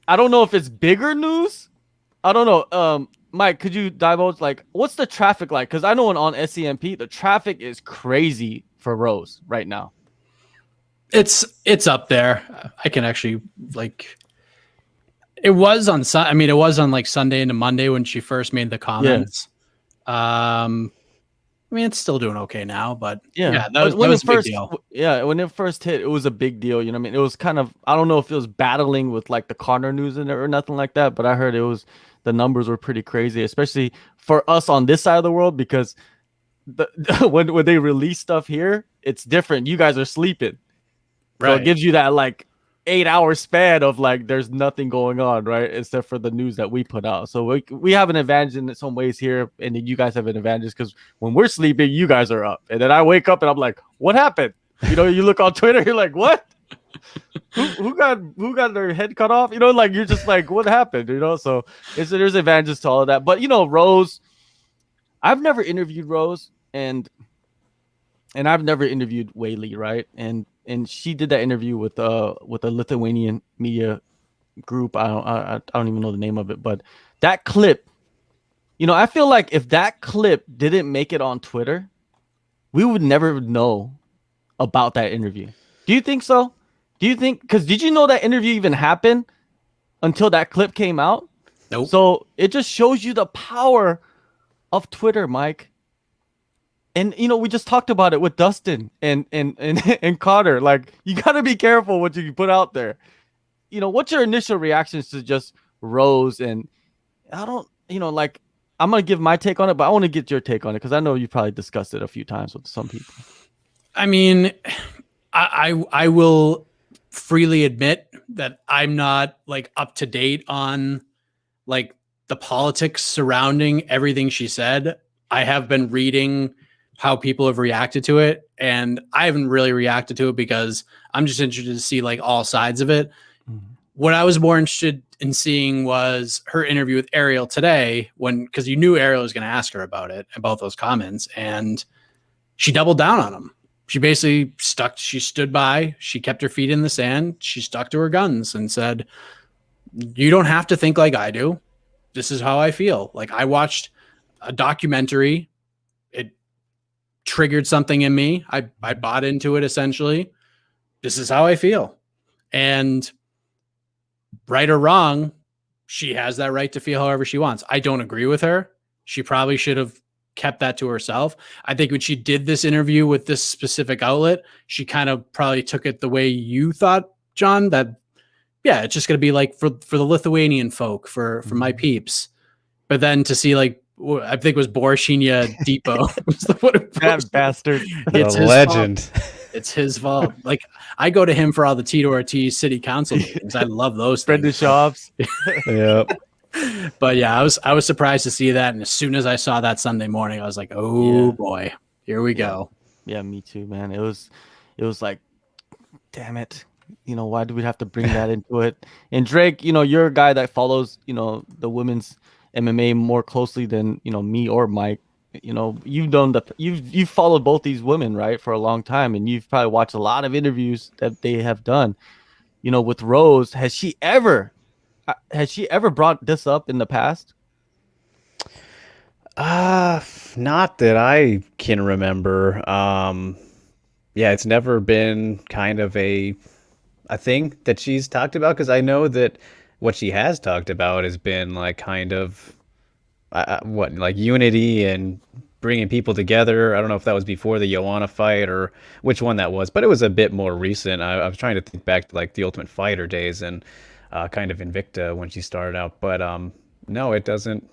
I don't know if it's bigger news. I don't know. Mike, could you divulge, like, what's the traffic like? Because I know on SCMP, the traffic is crazy for Rose right now. It's up there. I can actually, like, it was on it was on like Sunday into Monday when she first made the comments. I mean, it's still doing okay now, but that was a big deal. Yeah, when it first hit, it was a big deal. You know what I mean? It was kind of, I don't know if it was battling with like the Conor news in there or nothing like that, but I heard the numbers were pretty crazy, especially for us on this side of the world, because when they release stuff here, it's different. You guys are sleeping. Right. So it gives you that like 8-hour span of like there's nothing going on, right? Except for the news that we put out. So we have an advantage in some ways here, and then you guys have an advantage because when we're sleeping, you guys are up, and then I wake up and I'm like, what happened? You look on Twitter, you're like, what? who got their head cut off? Like you're just like, what happened? So there's advantages to all of that. But Rose, I've never interviewed Rose, and I've never interviewed Weili, right? And she did that interview with a Lithuanian media group. I don't even know the name of it, but that clip, I feel like if that clip didn't make it on Twitter, we would never know about that interview. Do you think so? Do you think, because did you know that interview even happened until that clip came out? Nope. So it just shows you the power of Twitter, Mike. And we just talked about it with Dustin and Conor. Like, you gotta be careful what you put out there. What's your initial reactions to just Rose? And I don't, like, I'm gonna give my take on it, but I want to get your take on it because I know you probably discussed it a few times with some people. I mean, I will freely admit that I'm not like up to date on like the politics surrounding everything she said. I have been reading how people have reacted to it, and I haven't really reacted to it because I'm just interested to see like all sides of it. Mm-hmm. What I was more interested in seeing was her interview with Ariel today, because you knew Ariel was going to ask her about those comments, and she doubled down on them. She basically she stood by, she kept her feet in the sand, she stuck to her guns and said, you don't have to think like I do. This is how I feel. Like, I watched a documentary. It triggered something in me. I bought into it, essentially. This is how I feel. And right or wrong, she has that right to feel however she wants. I don't agree with her. She probably should have kept that to herself. I think when she did this interview with this specific outlet, she kind of probably took it the way you thought, John, that yeah, it's just going to be like for the Lithuanian folk, for my peeps. But then to see like, I think it was Borishinya Depot. That bastard. It's a his legend. Fault. It's his fault. Like I go to him for all the Tito Ortiz city council meetings. I love those things. Brenda Shops. Yep. But yeah, I was surprised to see that. And as soon as I saw that Sunday morning, I was like, oh boy, here we go. Yeah, me too, man. It was like, damn it. You know, why do we have to bring that into it? And Drake, you know, you're a guy that follows, you know, the women's MMA more closely than, you know, me or Mike. You know, you've followed both these women, right, for a long time, and you've probably watched a lot of interviews that they have done. You know, with Rose, has she ever brought this up in the past? Not that I can remember. Yeah, it's never been kind of a thing that she's talked about, because I know that what she has talked about has been like kind of like unity and bringing people together. I don't know if that was before the Joanna fight or which one that was, but it was a bit more recent. I was trying to think back to like the Ultimate Fighter days and kind of Invicta when she started out, but no, it doesn't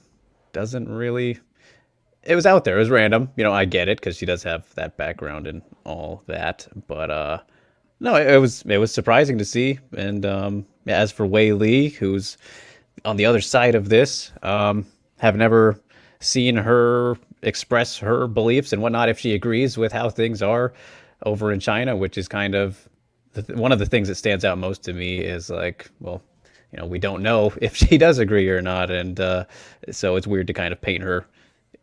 really. It was out there. It was random. You know, I get it because she does have that background and all that, but no, it was surprising to see. And as for Wei Li, who's on the other side of this, have never seen her express her beliefs and whatnot if she agrees with how things are over in China, which is kind of one of the things that stands out most to me is like, well, you know, we don't know if she does agree or not, and so it's weird to kind of paint her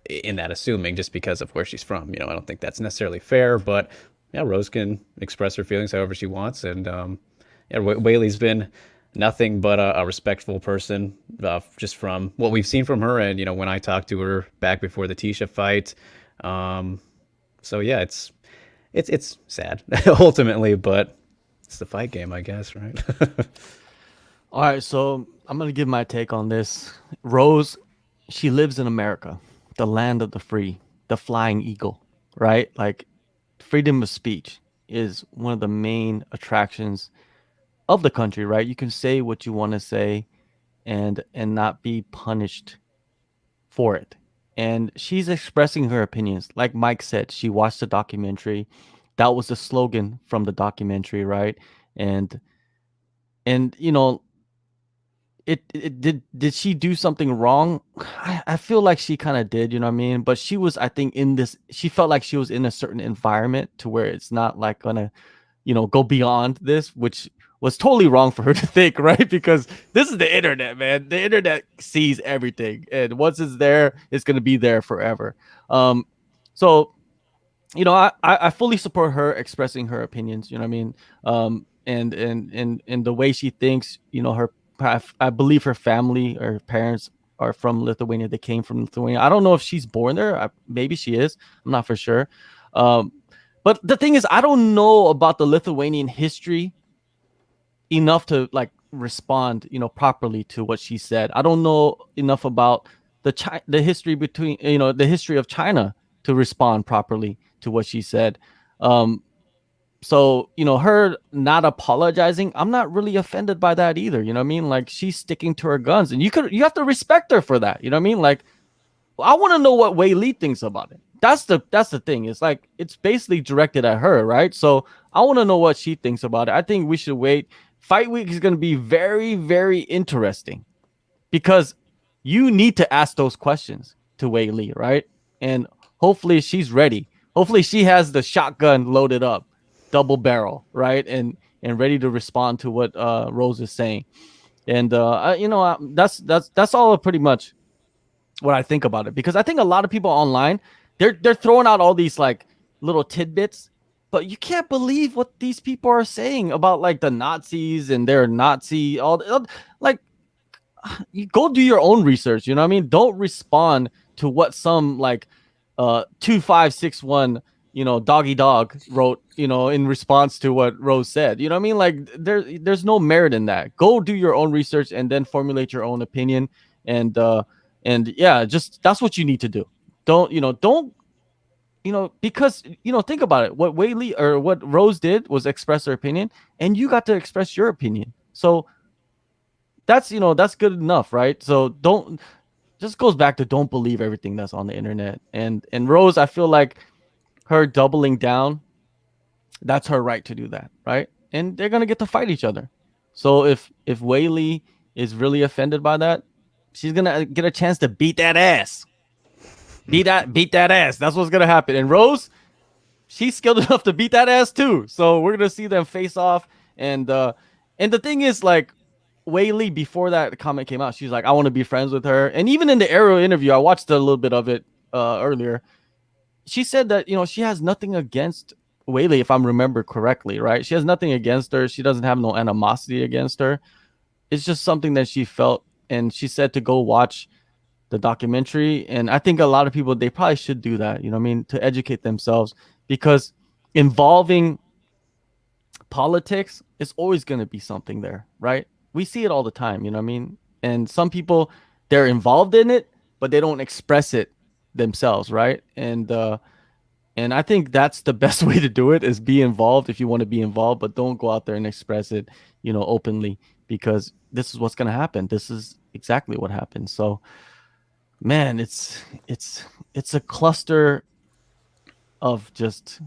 in that assuming just because of where she's from. You know, I don't think that's necessarily fair, but yeah, Rose can express her feelings however she wants, and yeah, Whaley's been nothing but a respectful person, just from what we've seen from her, and you know, when I talked to her back before the Tisha fight. So yeah, it's sad ultimately, but it's the fight game, I guess, right? All right, so I'm gonna give my take on this. Rose, she lives in America, the land of the free, the flying eagle, right? Like, freedom of speech is one of the main attractions of the country, right? You can say what you want to say and not be punished for it. And she's expressing her opinions. Like Mike said, she watched the documentary. That was the slogan from the documentary, right? And you know, it did she do something wrong? I feel like she kind of did, you know what I mean? But she was, I think, she felt like she was in a certain environment to where it's not like gonna, you know, go beyond this, which was totally wrong for her to think, right? Because this is the internet, man. The internet sees everything, and once it's there, it's gonna be there forever. So, you know, I fully support her expressing her opinions, you know what I mean? And the way she thinks, you know, I believe her family or parents are from Lithuania. They came from Lithuania. I don't know if she's born there. Maybe she is. I'm not for sure. But the thing is, I don't know about the Lithuanian history enough to like respond, you know, properly to what she said. I don't know enough about the history between, you know, the history of China to respond properly to what she said. So, you know, her not apologizing, I'm not really offended by that either. You know what I mean? Like, she's sticking to her guns, and you have to respect her for that. You know what I mean? Like, I want to know what Wei Li thinks about it. That's the thing. It's like, it's basically directed at her, right? So I want to know what she thinks about it. I think we should wait. Fight week is going to be very, very interesting because you need to ask those questions to Wei Li, right? And hopefully she's ready. Hopefully she has the shotgun loaded up, double barrel, right? And ready to respond to what Rose is saying. And you know, that's all pretty much what I think about it, because I think a lot of people online, they're throwing out all these like little tidbits, but you can't believe what these people are saying about like the Nazis and their Nazi, like, you go do your own research, you know what I mean? Don't respond to what some like 2561, you know, doggy dog wrote, you know, in response to what Rose said. You know what I mean? Like, there's no merit in that. Go do your own research and then formulate your own opinion. And yeah, just that's what you need to do. don't because think about it. What Whaley or what Rose did was express her opinion, and you got to express your opinion. So that's good enough, right? So don't just goes back to don't believe everything that's on the internet. And Rose, I feel like her doubling down, that's her right to do that, right? And they're gonna get to fight each other. So if Whaley is really offended by that, she's gonna get a chance to beat that ass. Beat that ass. That's what's gonna happen. And Rose, she's skilled enough to beat that ass too. So we're gonna see them face off. And the thing is, like, Whaley, before that comment came out, she's like, I want to be friends with her. And even in the Arrow interview, I watched a little bit of it earlier. She said that she has nothing against Whaley, if I'm remember correctly, right? She has nothing against her. She doesn't have no animosity against her. It's just something that she felt, and she said to go watch the documentary. And I think a lot of people, they probably should do that, to educate themselves, because involving politics is always going to be something there, right? We see it all the time, and some people, they're involved in it, but they don't express it themselves, right? And I think that's the best way to do it, is be involved if you want to be involved, but don't go out there and express it, openly, because this is what's going to happen. This is exactly what happens. So, man, it's a cluster of just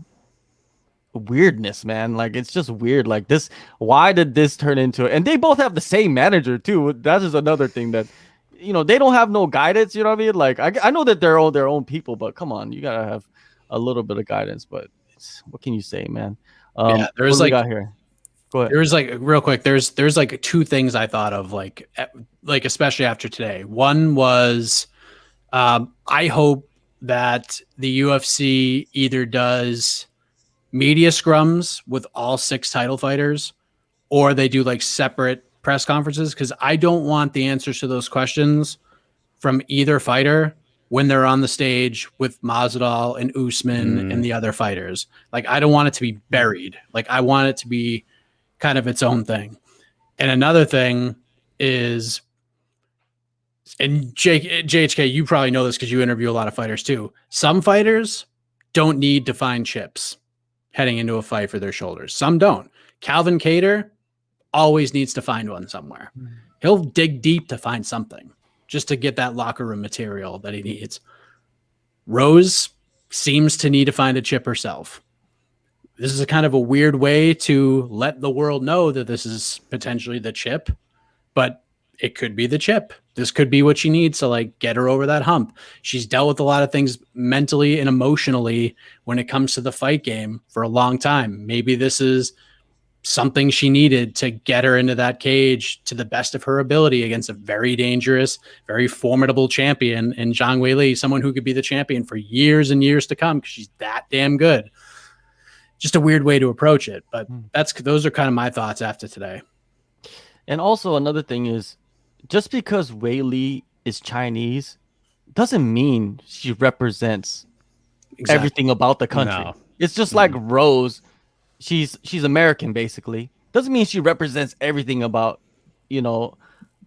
weirdness, man. Like, it's just weird. Like, this, why did this turn into it? And they both have the same manager too. That is another thing that they don't have no guidance. You know what I mean? Like, I know that they're all their own people, but come on, you gotta have a little bit of guidance. But what can you say, man? Yeah, there's what we got here. Go ahead. There was like, real quick, there's like two things I thought of, like especially after today. One was, I hope that the UFC either does media scrums with all 6 title fighters, or they do like separate press conferences, because I don't want the answers to those questions from either fighter when they're on the stage with Masvidal and Usman and the other fighters. Like, I don't want it to be buried. Like, I want it to be kind of its own thing. And another thing is, and JHK, you probably know this because you interview a lot of fighters too. Some fighters don't need to find chips heading into a fight for their shoulders. Some don't. Calvin Kattar always needs to find one somewhere. He'll dig deep to find something just to get that locker room material that he needs. Rose seems to need to find a chip herself. This is a kind of a weird way to let the world know that this is potentially the chip, but it could be the chip. This could be what she needs to, like, get her over that hump. She's dealt with a lot of things mentally and emotionally when it comes to the fight game for a long time. Maybe this is something she needed to get her into that cage to the best of her ability against a very dangerous, very formidable champion in Zhang Weili, someone who could be the champion for years and years to come because she's that damn good. Just a weird way to approach it, but those are kind of my thoughts after today. And also another thing is, just because Weili is Chinese doesn't mean she represents everything about the country. No. It's just like Rose. She's American, basically. Doesn't mean she represents everything about,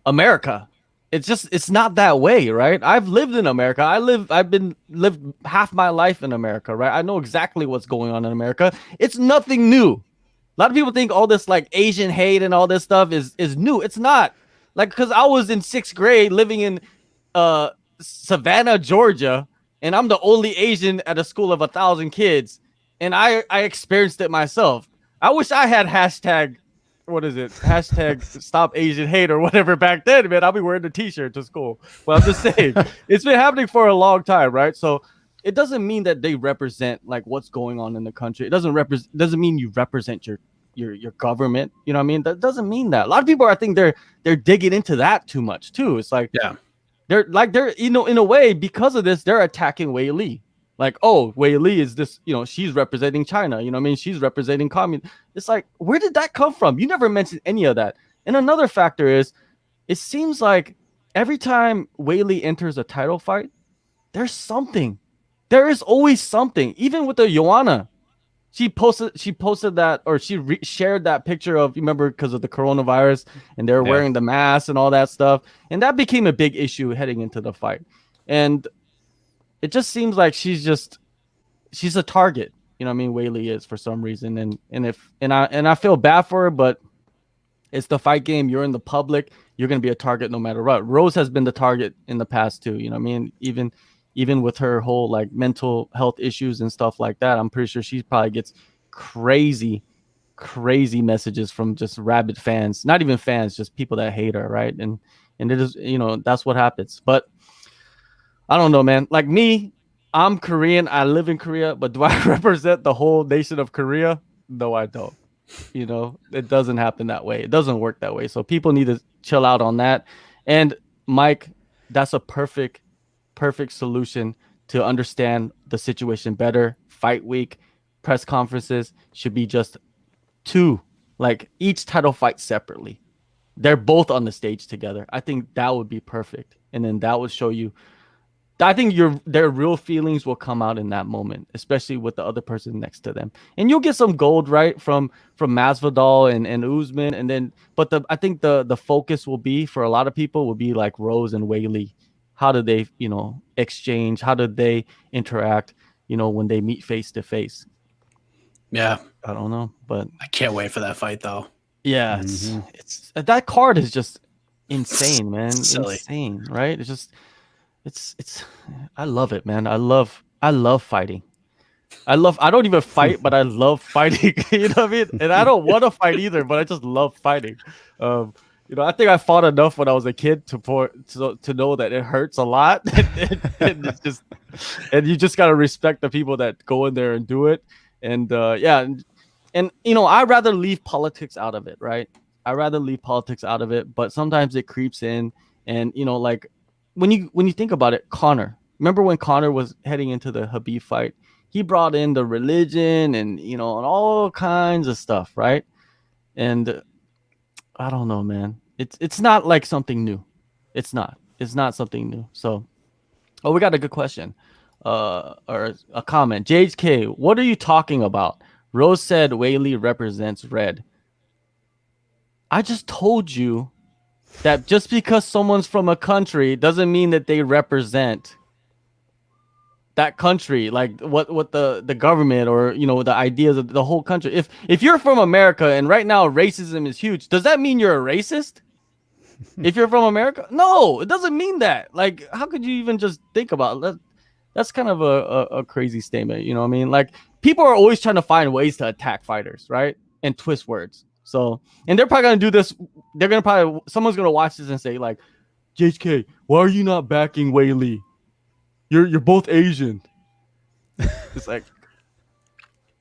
America. It's not that way, right? I've lived in America. I've lived half my life in America, right? I know exactly what's going on in America. It's nothing new. A lot of people think all this, like, Asian hate and all this stuff is new. It's not. Like, because I was in 6th grade living in Savannah, Georgia, and I'm the only Asian at a school of 1,000 kids, and I experienced it myself. I wish I had hashtag stop Asian hate or whatever back then, man. I'll be wearing the t-shirt to school. But I'm just saying, it's been happening for a long time, right? So it doesn't mean that they represent, like, what's going on in the country. It doesn't mean you represent your government. You know what I mean? That doesn't mean that. A lot of people, I think they're digging into that too much too. It's like, yeah, they're in a way, because of this, they're attacking Weili. Like, oh, Weili is this, she's representing China. You know what I mean? She's representing communism. It's like, where did that come from? You never mentioned any of that. And another factor is, it seems like every time Weili enters a title fight, there's something. There is always something. Even with the Joanna, she posted that, or she shared that picture of, you remember, because of the coronavirus, and they're wearing the mask and all that stuff, and that became a big issue heading into the fight. And it just seems like she's a target. You know what I mean? Whaley is for some reason, and I feel bad for her, but it's the fight game. You're in the public. You're gonna be a target no matter what. Rose has been the target in the past too. You know what I mean? Even with her whole like mental health issues and stuff like that, I'm pretty sure she probably gets crazy messages from just rabid fans. Not even fans, just people that hate her, right? And it is, that's what happens. But I don't know, man. Like me, I'm Korean. I live in Korea, but do I represent the whole nation of Korea? No, I don't. It doesn't happen that way. It doesn't work that way. So people need to chill out on that. And Mike, that's a perfect solution to understand the situation better. Fight week, press conferences should be just two, like each title fight separately. They're both on the stage together. I think that would be perfect. And then that would show you, I think their real feelings will come out in that moment, especially with the other person next to them. And you'll get some gold, right, from Masvidal and Usman, and then I think the focus will be for a lot of people will be like Rose and Whaley. How do they, exchange? How do they interact, when they meet face to face? Yeah, I don't know, but I can't wait for that fight though. Yeah, it's that card is just insane, man. Silly. Insane, right? It's just it's I love it, man. I love fighting. I don't even fight, but I love fighting. You know what I mean? And I don't want to fight either, but I just love fighting. I think I fought enough when I was a kid to know that it hurts a lot. and it's just, and you just gotta respect the people that go in there and do it. And and I'd rather leave politics out of it, right? I'd rather leave politics out of it, but sometimes it creeps in. And like when you think about it, Conor, remember when Conor was heading into the Khabib fight? He brought in the religion and and all kinds of stuff, right? And I don't know, man. It's not like something new. It's not something new. So, we got a good question, or a comment. JHK, what are you talking about? Rose said Whaley represents red. I just told you that just because someone's from a country doesn't mean that they represent that country, like what the government or the ideas of the whole country. If you're from America and right now racism is huge, does that mean you're a racist? If you're from America? No, it doesn't mean that. Like, how could you even just think about that? That's kind of a crazy statement, you know what I mean? Like, people are always trying to find ways to attack fighters, right? And twist words. So, and they're probably gonna do this. Someone's gonna watch this and say like, JHK, why are you not backing Whaley? You're both Asian. It's like,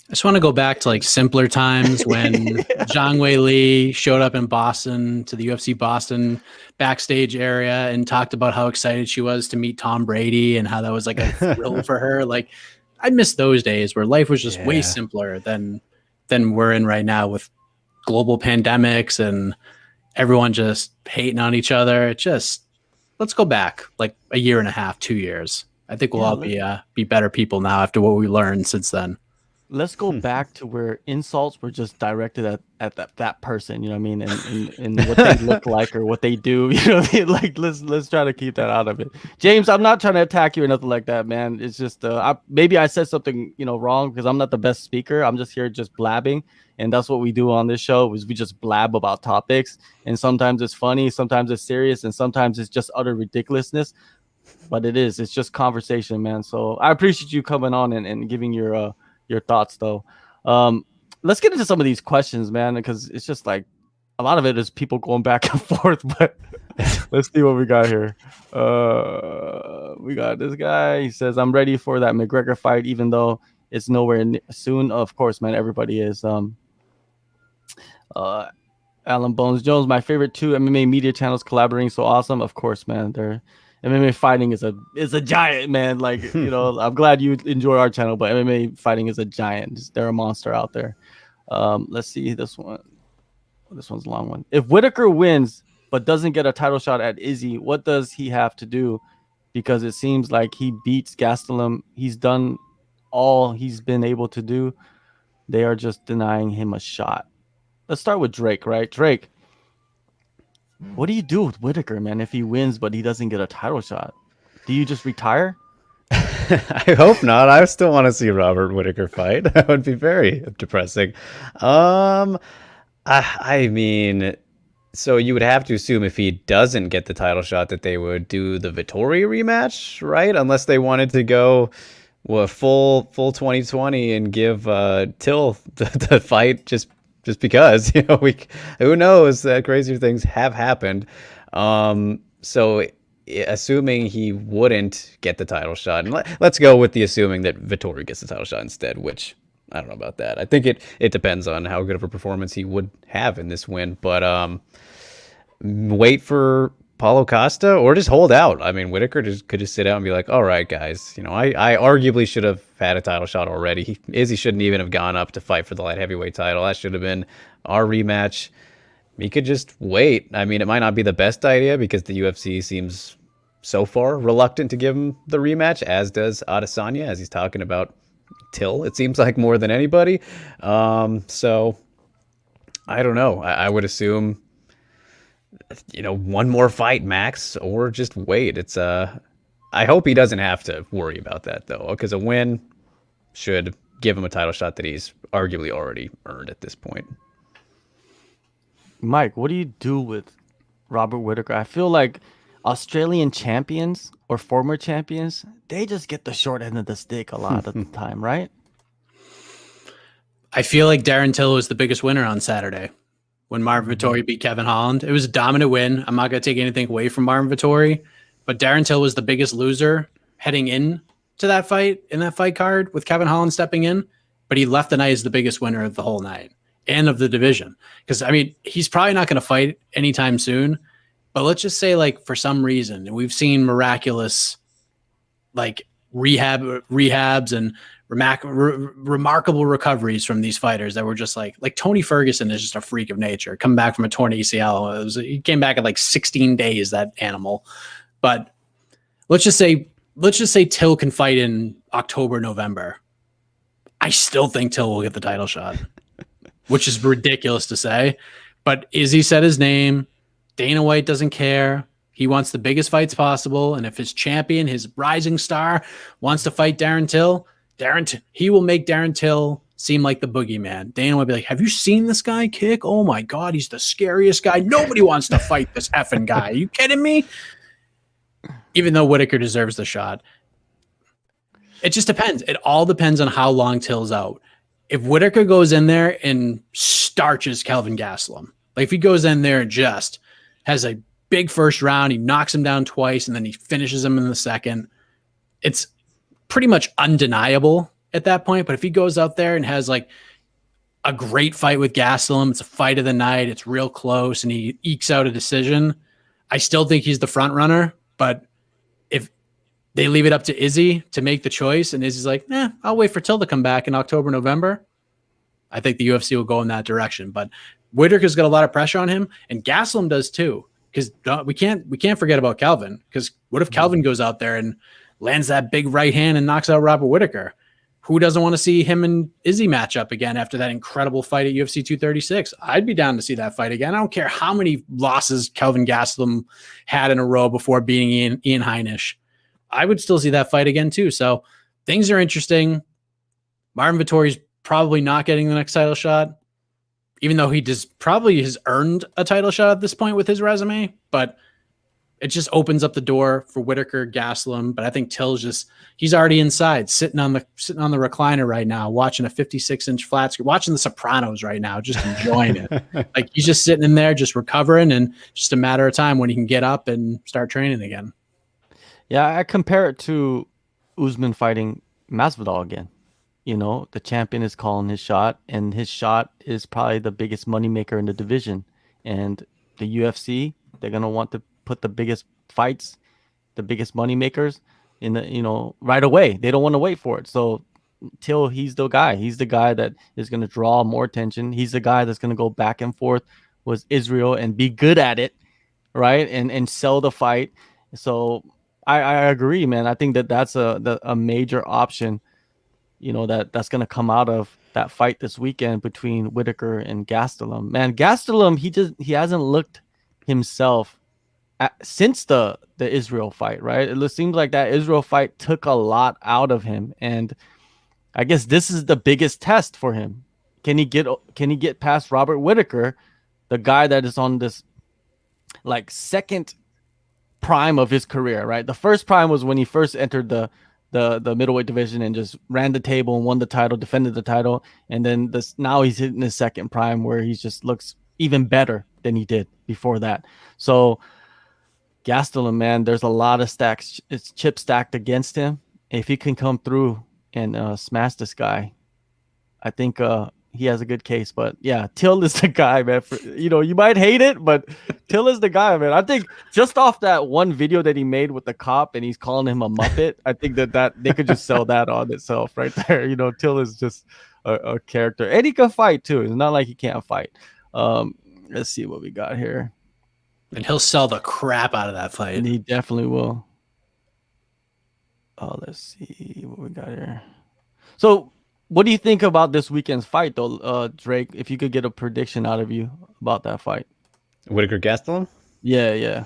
I just want to go back to like simpler times when Zhang Weili showed up in Boston to the UFC Boston backstage area and talked about how excited she was to meet Tom Brady and how that was like a thrill for her. Like, I miss those days where life was just way simpler than we're in right now with global pandemics and everyone just hating on each other. It just, let's go back like a year and a half, 2 years. I think we'll all be better people now after what we learned since then. Let's go back to where insults were just directed at that person, you know what I mean, and what they look like or what they do, you know what I mean? Like, let's try to keep that out of it. James, I'm not trying to attack you or nothing like that, man. It's just maybe I said something wrong because I'm not the best speaker. I'm just here just blabbing, and that's what we do on this show is we just blab about topics, and sometimes it's funny, sometimes it's serious, and sometimes it's just utter ridiculousness. But it's just conversation, man. So I appreciate you coming on and giving your thoughts, though. Let's get into some of these questions, man, because it's just like a lot of it is people going back and forth. But let's see what we got here. We got this guy. He says, "I'm ready for that McGregor fight, even though it's nowhere soon." Of course, man. Everybody is. Alan Bones Jones, my favorite two MMA media channels collaborating so awesome. Of course, man. They're MMA fighting is a giant, man. Like, I'm glad you enjoy our channel, but MMA fighting is a giant. They're a monster out there. Let's see this one. This one's a long one. If Whittaker wins but doesn't get a title shot at Izzy, what does he have to do? Because it seems like he beats Gastelum. He's done all he's been able to do. They are just denying him a shot. Let's start with Drake, right? Drake, what do you do with Whittaker, man, if he wins but he doesn't get a title shot? Do you just retire? I hope not. I still want to see Robert Whittaker fight. That would be very depressing. I mean, so you would have to assume if he doesn't get the title shot that they would do the Vittori rematch, right? Unless they wanted to go full 2020 and give Till the fight just because, who knows, crazier things have happened. So assuming he wouldn't get the title shot, and let's go with the assuming that Vittori gets the title shot instead, which I don't know about that. I think it depends on how good of a performance he would have in this win, but wait for Paulo Costa or just hold out. I mean, Whittaker could just sit out and be like, all right, guys, I arguably should have had a title shot already. Izzy shouldn't even have gone up to fight for the light heavyweight title. That should have been our rematch. He could just wait. I mean, it might not be the best idea because the UFC seems so far reluctant to give him the rematch, as does Adesanya, as he's talking about Till, it seems like, more than anybody. So I don't know. I would assume, one more fight max, or just wait. I hope he doesn't have to worry about that though, because a win should give him a title shot that he's arguably already earned at this point. Mike, what do you do with Robert Whittaker? I feel like Australian champions or former champions, they just get the short end of the stick a lot of the time, right? I feel like Darren Till was the biggest winner on Saturday when Marvin Vettori beat Kevin Holland. It was a dominant win. I'm not going to take anything away from Marvin Vettori, but Darren Till was the biggest loser heading in to that fight, in that fight card, with Kevin Holland stepping in, but he left the night as the biggest winner of the whole night and of the division. Because, I mean, he's probably not going to fight anytime soon, but let's just say, like, for some reason, and we've seen miraculous, like, rehabs and remarkable recoveries from these fighters that were just like Tony Ferguson is just a freak of nature, coming back from a torn ACL. He came back in like 16 days, that animal. But let's just say Till can fight in October, November. I still think Till will get the title shot, which is ridiculous to say. But Izzy said his name. Dana White doesn't care. He wants the biggest fights possible. And if his champion, his rising star, wants to fight Darren Till, he will make Darren Till seem like the boogeyman. Dana will be like, have you seen this guy kick? Oh my God, he's the scariest guy. Nobody wants to fight this effing guy. Are you kidding me? Even though Whittaker deserves the shot. It just depends. It all depends on how long Till's out. If Whittaker goes in there and starches Kelvin Gastelum, like if he goes in there and just has a big first round, he knocks him down twice, and then he finishes him in the second, it's pretty much undeniable at that point. But if he goes out there and has like a great fight with Gastelum, it's a fight of the night, it's real close, and he ekes out a decision, I still think he's the front runner. But if they leave it up to Izzy to make the choice, and Izzy's like, I'll wait for Till to come back in October, November, I think the UFC will go in that direction. But Whittaker's got a lot of pressure on him, and Gastelum does too. Because we can't forget about Kelvin. Because what if Kelvin goes out there and lands that big right hand and knocks out Robert Whittaker? Who doesn't want to see him and Izzy match up again after that incredible fight at UFC 236? I'd be down to see that fight again. I don't care how many losses Kelvin Gastelum had in a row before beating Ian Heinisch. I would still see that fight again too. So things are interesting. Marvin Vettori's probably not getting the next title shot, even though he probably has earned a title shot at this point with his resume, but it just opens up the door for Whittaker, Gastelum. But I think Till's he's already inside, sitting on the recliner right now, watching a 56-inch flat screen, watching The Sopranos right now, just enjoying it. Like he's just sitting in there, just recovering, and just a matter of time when he can get up and start training again. Yeah, I compare it to Usman fighting Masvidal again. The champion is calling his shot, and his shot is probably the biggest moneymaker in the division. And the UFC, they're going to want to put the biggest fights, the biggest moneymakers in the, right away. They don't want to wait for it. So Till, he's the guy. He's the guy that is going to draw more attention. He's the guy that's going to go back and forth with Israel and be good at it, right? And sell the fight. So I agree, man. I think that's a major option, that's going to come out of that fight this weekend between Whittaker and Gastelum. Man, Gastelum, he hasn't looked himself since the Israel fight, right? It seems like that Israel fight took a lot out of him, and I guess this is the biggest test for him. Can he get past Robert Whittaker, the guy that is on this like second prime of his career, right? The first prime was when he first entered the middleweight division and just ran the table and won the title, defended the title, and then now he's hitting his second prime where he just looks even better than he did before that. So Gastelum, man, there's a lot of stacks. It's chip stacked against him. If he can come through and smash this guy, I think he has a good case. But yeah, Till is the guy, man. You might hate it, but Till is the guy, man. I think just off that one video that he made with the cop and he's calling him a Muppet, I think that they could just sell that on itself right there. Till is just a character. And he can fight too. It's not like he can't fight. Let's see what we got here. And he'll sell the crap out of that fight. And he definitely will. Oh, let's see what we got here. So, what do you think about this weekend's fight, though, Drake? If you could get a prediction out of you about that fight. Whittaker Gastelum? Yeah.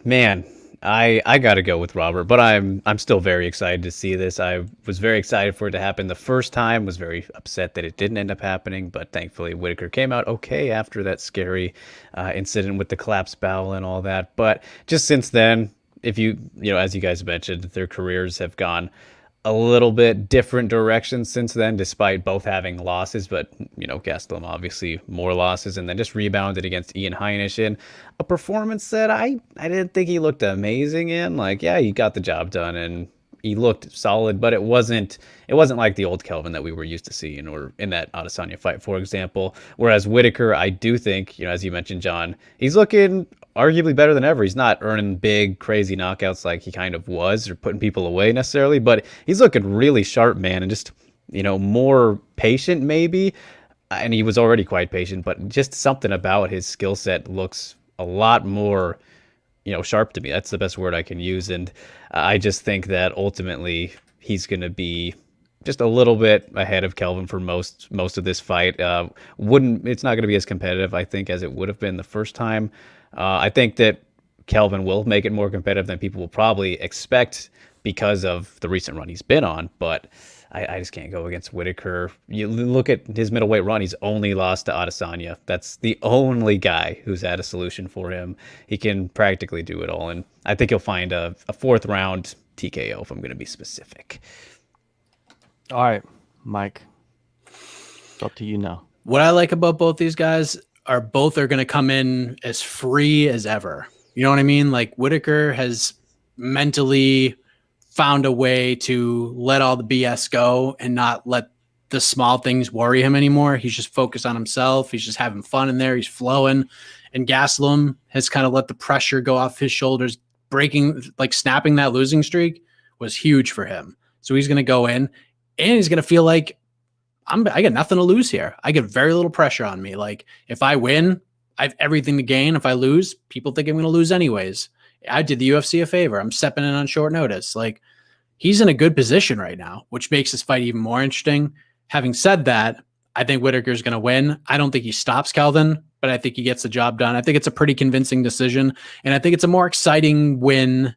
Man, I got to go with Robert, but I'm still very excited to see this. I was very excited for it to happen the first time, was very upset that it didn't end up happening, but thankfully Whittaker came out okay after that scary incident with the collapsed bowel and all that. But just since then, if as you guys mentioned, their careers have gone a little bit different directions since then, despite both having losses, but Gastelum obviously more losses, and then just rebounded against Ian Heinisch in a performance that I didn't think he looked amazing in. Like, yeah, he got the job done and he looked solid, but it wasn't like the old Kelvin that we were used to seeing, or in that Adesanya fight, for example. Whereas Whittaker, I do think, as you mentioned, John, he's looking arguably better than ever. He's not earning big, crazy knockouts like he kind of was, or putting people away necessarily, but he's looking really sharp, man, and just, more patient maybe. And he was already quite patient, but just something about his skill set looks a lot more, sharp to me. That's the best word I can use. And I just think that ultimately he's going to be just a little bit ahead of Kelvin for most of this fight. It's not going to be as competitive, I think, as it would have been the first time. I think that Kelvin will make it more competitive than people will probably expect because of the recent run he's been on, but I just can't go against Whittaker. You look at his middleweight run, he's only lost to Adesanya. That's the only guy who's had a solution for him. He can practically do it all, and I think he'll find a fourth round TKO, if I'm going to be specific. All right, Mike, it's up to you now. What I like about both these guys are both are going to come in as free as ever. You know what I mean? Like, Whittaker has mentally found a way to let all the BS go and not let the small things worry him anymore. He's just focused on himself. He's just having fun in there. He's flowing. And Gastelum has kind of let the pressure go off his shoulders. Snapping that losing streak was huge for him. So he's going to go in and he's going to feel like, I got nothing to lose here. I get very little pressure on me. Like, if I win, I have everything to gain. If I lose, people think I'm going to lose anyways. I did the UFC a favor. I'm stepping in on short notice. Like, he's in a good position right now, which makes this fight even more interesting. Having said that, I think Whittaker's going to win. I don't think he stops Kelvin, but I think he gets the job done. I think it's a pretty convincing decision, and I think it's a more exciting win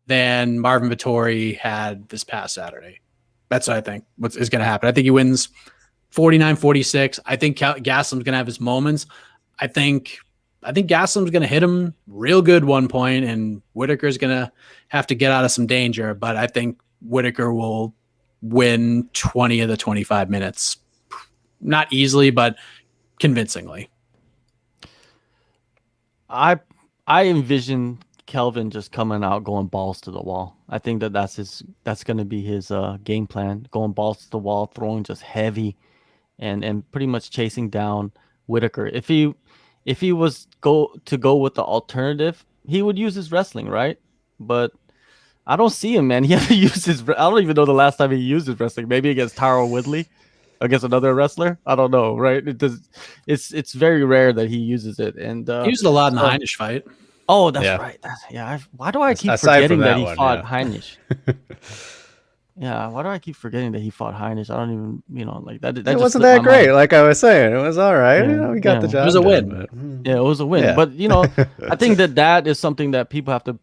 than Marvin Vettori had this past Saturday. That's what I think is going to happen. I think he wins 49-46. I think Gastelum's going to have his moments. I think Gastelum's going to hit him real good one point, and Whittaker's going to have to get out of some danger. But I think Whittaker will win 20 of the 25 minutes. Not easily, but convincingly. I envision Kelvin just coming out, going balls to the wall. I think that's going to be his game plan, going balls to the wall, throwing just heavy, and pretty much chasing down Whittaker. If he was go with the alternative, he would use his wrestling, right? But I don't see him, man. He hasn't used his. I don't even know the last time he used his wrestling. Maybe against Tyron Woodley, against another wrestler. I don't know, right? It's very rare that he uses it, and he used it a lot in the Heinisch fight. Oh, that's right. Why do I keep forgetting that he fought Heinisch? Yeah, why do I keep forgetting that he fought Heinrich? I don't even, like that. That It just wasn't slipped that my great. mind. Like I was saying, it was all right. Yeah, We got the yeah. It was job a done. win. But Yeah, it was a win. yeah. But I think that is something that people have to,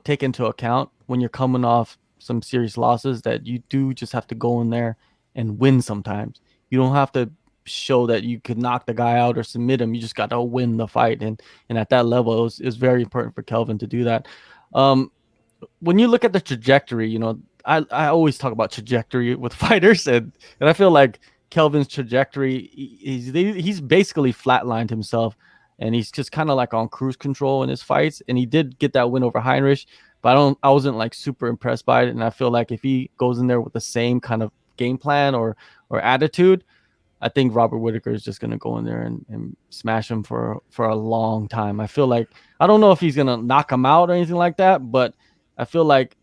take into account when you're coming off some serious losses, that you do just have to go in there and win sometimes. You don't have to show that you could knock the guy out or submit him. You just got to win the fight. And at that level, it was very important for Kelvin to do that. Um, when you look at the trajectory, I always talk about trajectory with fighters, and I feel like Kelvin's trajectory, he's basically flatlined himself, and he's just kind of like on cruise control in his fights. And he did get that win over Heinrich, but I wasn't like super impressed by it. And I feel like if he goes in there with the same kind of game plan or attitude, I think Robert Whittaker is just gonna go in there and smash him for a long time. I feel like, I don't know if he's gonna knock him out or anything like that, but I feel like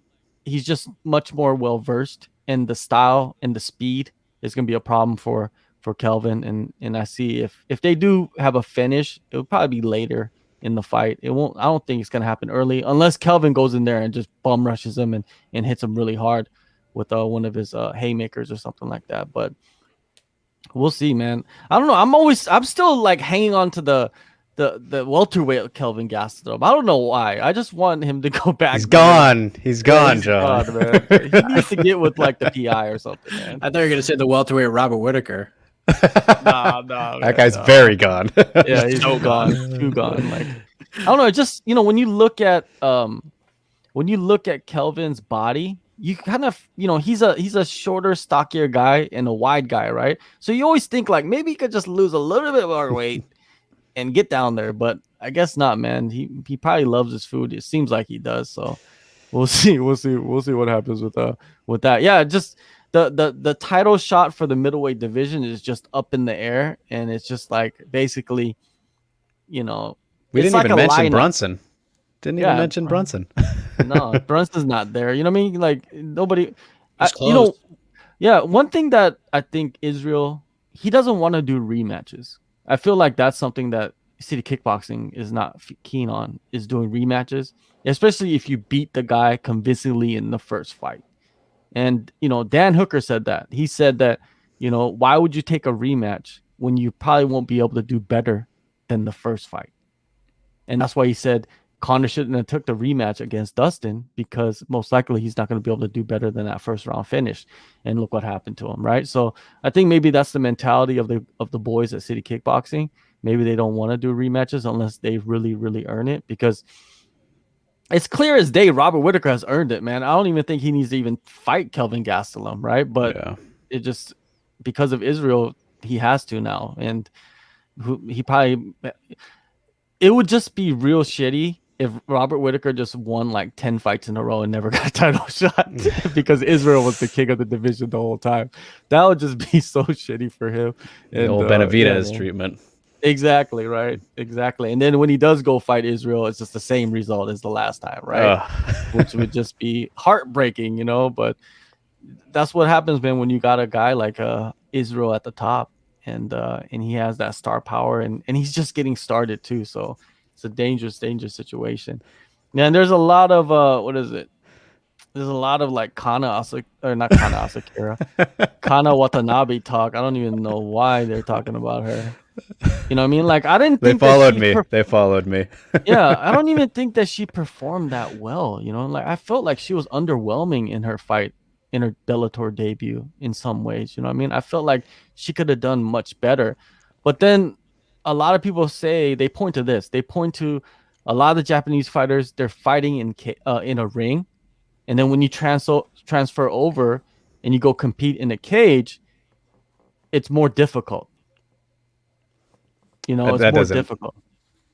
he's just much more well versed in the style, and the speed is gonna be a problem for Kelvin. And I see if they do have a finish, it would probably be later in the fight. It won't. I don't think it's gonna happen early, unless Kelvin goes in there and just bum rushes him and hits him really hard with one of his haymakers or something like that. But we'll see, man. I don't know. I'm still like hanging on to the welterweight Kelvin Gastelum. I don't know why. I just want him to go back. He's man. gone. He's gone, He's John. gone, man. He needs to get with like the PI or something, man. I thought you were gonna say the welterweight Robert Whittaker. Nah, That guy's very gone. Yeah, he's so gone. Too gone. Like, I don't know. Just when you look at Kelvin's body, you kind of he's a shorter, stockier guy and a wide guy, right? So you always think like maybe he could just lose a little bit more weight and get down there, but I guess not, man. He probably loves his food. It seems like he does. So we'll see. We'll see what happens with that. Yeah, just the title shot for the middleweight division is just up in the air, and it's just like basically, We it's didn't like even a mention lineup. Brunson. Didn't even Yeah, mention Brunson. No, Brunson's not there. You know what I mean? Like nobody. He's close. Yeah. One thing that I think Israel, he doesn't want to do rematches. I feel like that's something that City Kickboxing is not keen on, is doing rematches, especially if you beat the guy convincingly in the first fight. And Dan Hooker said that. He said that why would you take a rematch when you probably won't be able to do better than the first fight? And that's why he said Conor shouldn't have took the rematch against Dustin, because most likely he's not going to be able to do better than that first round finish. And look what happened to him, right? So I think maybe that's the mentality of the boys at City Kickboxing. Maybe they don't want to do rematches unless they really, really earn it, because it's clear as day Robert Whittaker has earned it, man. I don't even think he needs to even fight Kelvin Gastelum, right? But it just, because of Israel, he has to now. And he probably, it would just be real shitty if Robert Whittaker just won like 10 fights in a row and never got a title shot because Israel was the king of the division the whole time. That would just be so shitty for him. The old Benavidez treatment. Exactly, right. Exactly. And then when he does go fight Israel, it's just the same result as the last time, right? Which would just be heartbreaking, but that's what happens, man, when you got a guy like Israel at the top, and he has that star power, and he's just getting started too. So it's a dangerous situation. Yeah, and there's a lot of what is it? There's a lot of like Kana Watanabe talk. I don't even know why they're talking about her. You know what I mean? Like, I didn't think They followed me. Yeah, I don't even think that she performed that well. Like, I felt like she was underwhelming in her fight, in her Bellator debut in some ways. You know what I mean? I felt like she could have done much better. But then a lot of people they point to this. They point to a lot of the Japanese fighters, they're fighting in a ring. And then when you transfer over and you go compete in a cage, it's more difficult. It's more difficult.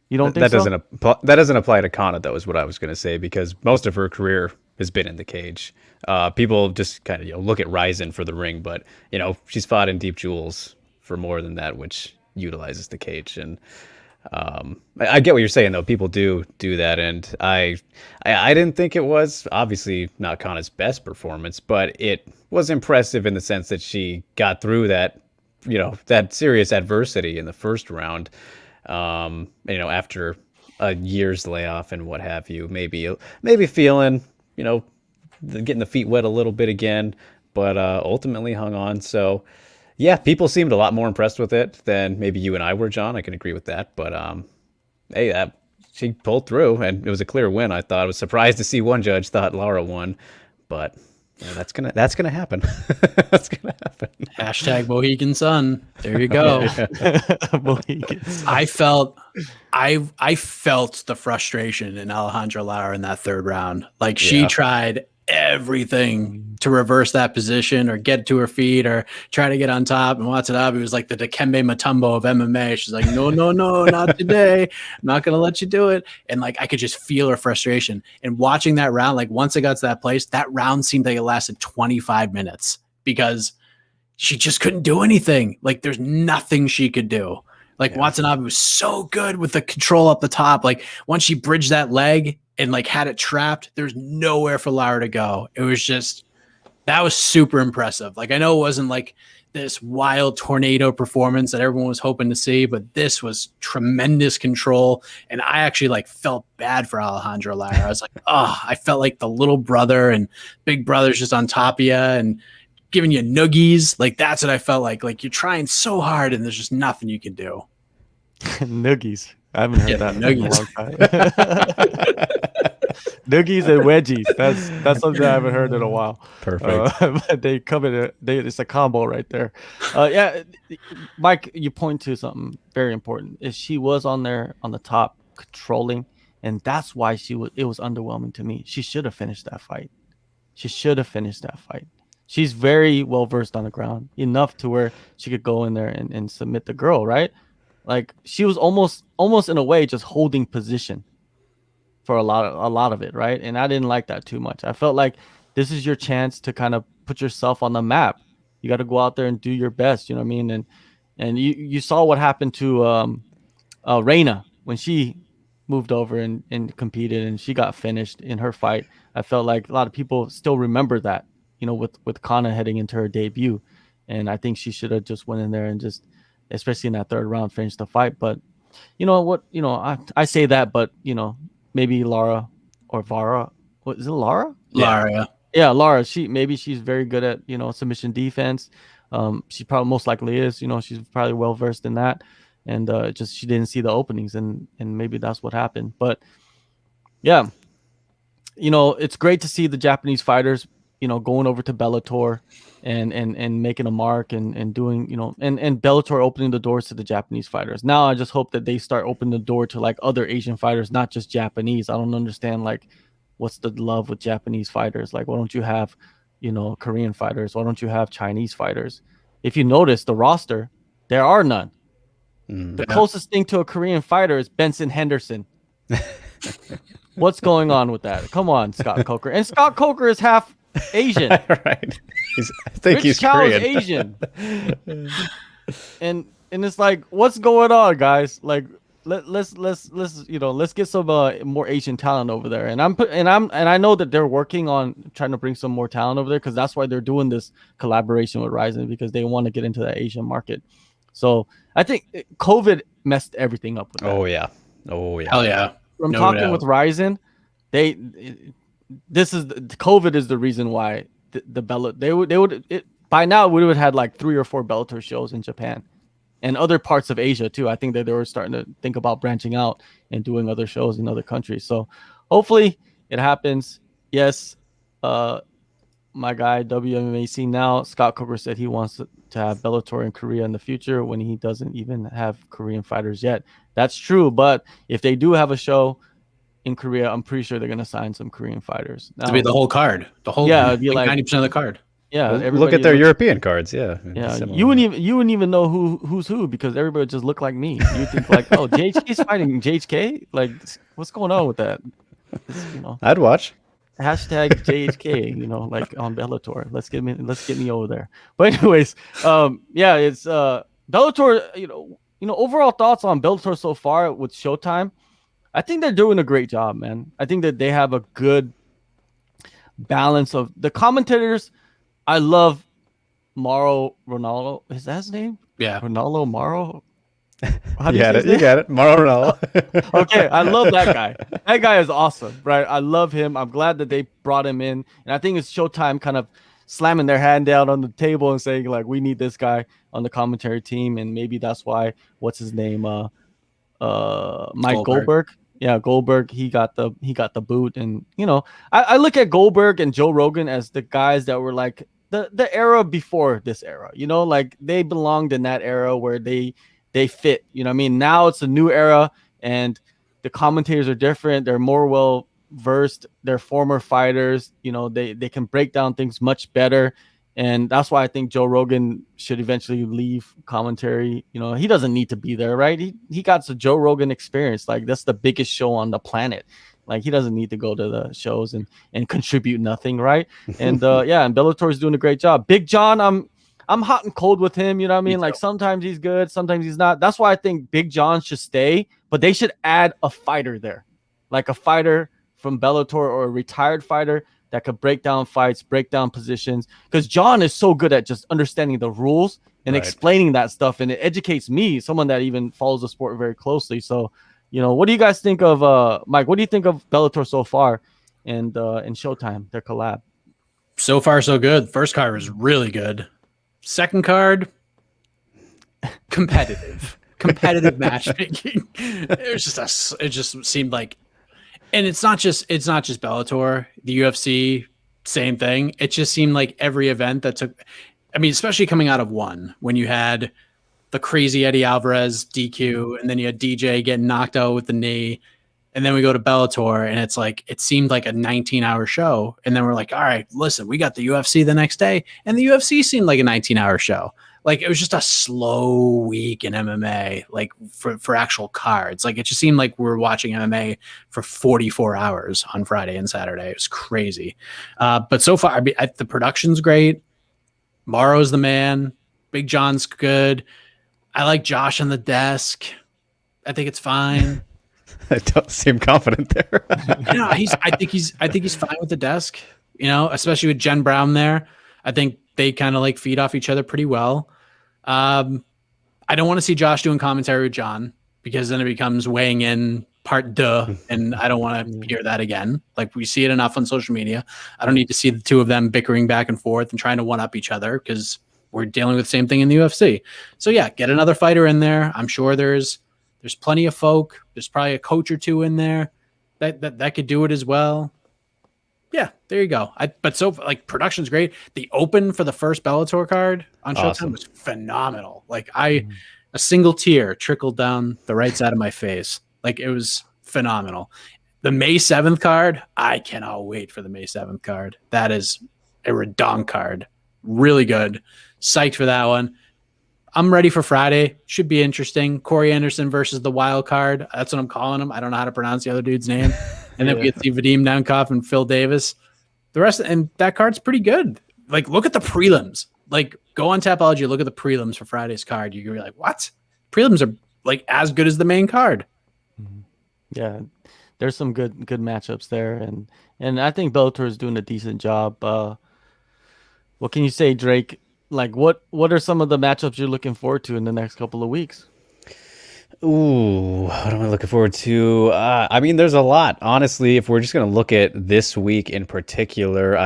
You don't think so? That doesn't apply to Kana, though, is what I was going to say, because most of her career has been in the cage. People just kind of look at Ryzen for the ring, but she's fought in Deep Jewels for more than that, which utilizes the cage. And I get what you're saying, though. People do that, and I didn't think it was obviously not Kana's best performance, but it was impressive in the sense that she got through that. That serious adversity in the first round, after a year's layoff and what have you, maybe feeling, getting the feet wet a little bit again. but ultimately hung on. So yeah, people seemed a lot more impressed with it than maybe you and I were, John. I can agree with that. But hey, she pulled through, and it was a clear win. I thought. I was surprised to see one judge thought Lara won, but yeah, that's gonna happen. That's gonna happen. Hashtag Mohegan Sun. There you go. Mohegans. I felt the frustration in Alejandra Lara in that third round. Like she tried everything to reverse that position or get to her feet or try to get on top. And Watanabe was like the Dikembe Mutombo of MMA. She's like, no, not today. I'm not going to let you do it. And like, I could just feel her frustration. And watching that round, like once it got to that place, that round seemed like it lasted 25 minutes because she just couldn't do anything. Like there's nothing she could do. Like Watanabe was so good with the control up the top. Like once she bridged that leg and like had it trapped, there's nowhere for Lara to go. It was just, that was super impressive. Like I know it wasn't like this wild tornado performance that everyone was hoping to see, but this was tremendous control. And I actually like felt bad for Alejandra Lara. I was like, oh, I felt like the little brother and big brother's just on top of you and giving you noogies. Like that's what I felt like. Like you're trying so hard and there's just nothing you can do. Noogies. I haven't heard that noogies. in a long time. Noogies and wedgies. That's something I haven't heard in a while. Perfect. But they come in. It's a combo right there. Yeah, Mike, you point to something very important. Is she was on there on the top controlling, and that's why it was underwhelming to me. She should have finished that fight. She's very well versed on the ground, enough to where she could go in there and submit the girl, right? Like she was almost in a way just holding position for a lot of it, right? And I didn't like that too much. I felt like this is your chance to kind of put yourself on the map. You got to go out there and do your best, you know what I mean? And you saw what happened to Reina when she moved over and competed and she got finished in her fight. I felt like a lot of people still remember that, you know, with Kana heading into her debut. And I think she should have just went in there and just, especially in that third round, finished the fight. But you know what, you know, I say that, but you know, maybe Lara or Vara, what is it, Lara? Lara. Yeah, Lara, she's very good at, you know, submission defense. She probably most likely is, you know, she's probably well versed in that. And just she didn't see the openings and maybe that's what happened. But yeah, you know, it's great to see the Japanese fighters, you know, going over to Bellator and making a mark and doing, you know, and Bellator opening the doors to the Japanese fighters. Now I just hope that they start opening the door to like other Asian fighters, not just Japanese. I don't understand like what's the love with Japanese fighters? Like, why don't you have, you know, Korean fighters? Why don't you have Chinese fighters? If you notice the roster, there are none. The closest thing to a Korean fighter is Benson Henderson. What's going on with that? Come on, Scott Coker. And Scott Coker is half Asian. Right. I think Rich he's Chow Korean. is Asian. and it's like, what's going on, guys? Like, let's you know, let's get some more Asian talent over there. And I know that they're working on trying to bring some more talent over there because that's why they're doing this collaboration with Ryzen, because they want to get into that Asian market. So I think COVID messed everything up with that. Oh yeah. Hell yeah. From talking with Ryzen, COVID is the reason why the Bellator by now we would have had like 3 or 4 Bellator shows in Japan and other parts of Asia too. I think that they were starting to think about branching out and doing other shows in other countries. So hopefully it happens. Yes, my guy WMMAC now, Scott Coker said he wants to have Bellator in Korea in the future when he doesn't even have Korean fighters yet. That's true, but if they do have a show in Korea, I'm pretty sure they're going to sign some Korean fighters. Now, To be the whole card. The whole, yeah, it'd be like 90% of the card. Yeah, Well, look at their European cards. Yeah. Yeah, Similar. you wouldn't even know who's who because everybody just looked like me. You think like, oh, JHK's fighting JHK? Like, what's going on with that? You know, I'd watch. hashtag JHK. You know, like on Bellator. Let's get me over there. But anyways, yeah, it's Bellator. You know, overall thoughts on Bellator so far with Showtime. I think they're doing a great job, man. I think that they have a good balance of the commentators. I love Mauro Ronaldo. Is that his name? Yeah. Ronaldo Mauro. You got it. You got it. Mauro Ronaldo. Okay, I love that guy. That guy is awesome, right? I love him. I'm glad that they brought him in, and I think it's Showtime kind of slamming their hand down on the table and saying like, we need this guy on the commentary team, and maybe that's why what's his name, Mike Goldberg. Yeah, Goldberg, he got the boot. And I look at Goldberg and Joe Rogan as the guys that were like the era before this era, like they belonged in that era where they fit, what I mean? Now it's a new era, and the commentators are different. They're more well versed. They're former fighters. They can break down things much better. And that's why I think Joe Rogan should eventually leave commentary. He doesn't need to be there, right? He got the Joe Rogan experience. Like, that's the biggest show on the planet. Like, he doesn't need to go to the shows and contribute nothing, right? And and Bellator is doing a great job. Big John, I'm hot and cold with him. You know what I mean? Like, sometimes he's good, sometimes he's not. That's why I think Big John should stay, but they should add a fighter there, like a fighter from Bellator or a retired fighter that could break down fights, break down positions. Because John is so good at just understanding the rules and explaining that stuff, and it educates me, someone that even follows the sport very closely. So, what do you guys think of Mike? What do you think of Bellator so far, and Showtime, their collab? So far, so good. First card was really good. Second card, competitive matchmaking. It just seemed like. And it's not just Bellator, the UFC, same thing. It just seemed like every event that took, especially coming out of one, when you had the crazy Eddie Alvarez DQ, and then you had DJ getting knocked out with the knee, and then we go to Bellator, and it's like, it seemed like a 19-hour show. And then we're like, all right, listen, we got the UFC the next day, and the UFC seemed like a 19-hour show. Like, it was just a slow week in MMA, like for actual cards. Like, it just seemed like we were watching MMA for 44 hours on Friday and Saturday. It was crazy. But so far, the production's great. Morrow's the man. Big John's good. I like Josh on the desk. I think it's fine. I don't seem confident there. I think he's fine with the desk, especially with Jen Brown there. I think they kind of like feed off each other pretty well. I don't want to see Josh doing commentary with John, because then it becomes weighing in part deux, and I don't want to hear that again. Like, we see it enough on social media. I don't need to see the two of them bickering back and forth and trying to one up each other, because we're dealing with the same thing in the UFC. So yeah, get another fighter in there. I'm sure there's plenty of folk. There's probably a coach or two in there that could do it as well. Yeah, there you go. But production's great. The open for the first Bellator card on Showtime was phenomenal. Like, a single tear trickled down the right side of my face. Like, it was phenomenal. The May 7th card, I cannot wait for the May 7th card. That is a redonk card. Really good. Psyched for that one. I'm ready for Friday. Should be interesting. Corey Anderson versus the wild card. That's what I'm calling him. I don't know how to pronounce the other dude's name. And then we get to see Vadim Nemkov and Phil Davis. The rest, and that card's pretty good. Like, look at the prelims. Like, go on Tapology, look at the prelims for Friday's card. You're gonna be like, what? Prelims are like as good as the main card. Yeah, there's some good matchups there, and I think Bellator is doing a decent job. What can you say, Drake? Like, what are some of the matchups you're looking forward to in the next couple of weeks? Ooh, what am I looking forward to? There's a lot. Honestly, if we're just going to look at this week in particular,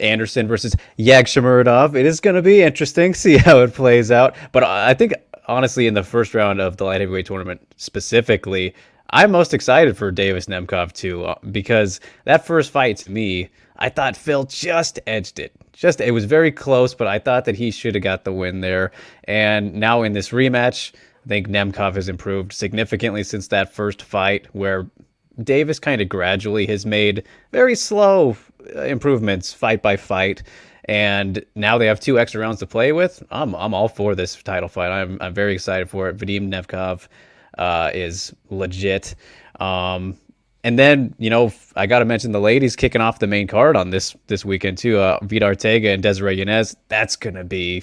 Anderson versus Yagshimuradov. It is going to be interesting. See how it plays out. But I think, honestly, in the first round of the light heavyweight tournament specifically, I'm most excited for Davis Nemkov too, because that first fight, to me, I thought Phil just edged it. It was very close, but I thought that he should have got the win there. And now in this rematch, I think Nemkov has improved significantly since that first fight, where Davis kind of gradually has made very slow improvements fight by fight. And now they have 2 extra rounds to play with. I'm all for this title fight. I'm very excited for it. Vadim Nemkov is legit. And then, I got to mention the ladies kicking off the main card on this weekend too. Vida Ortega and Desiree Yanez. That's gonna be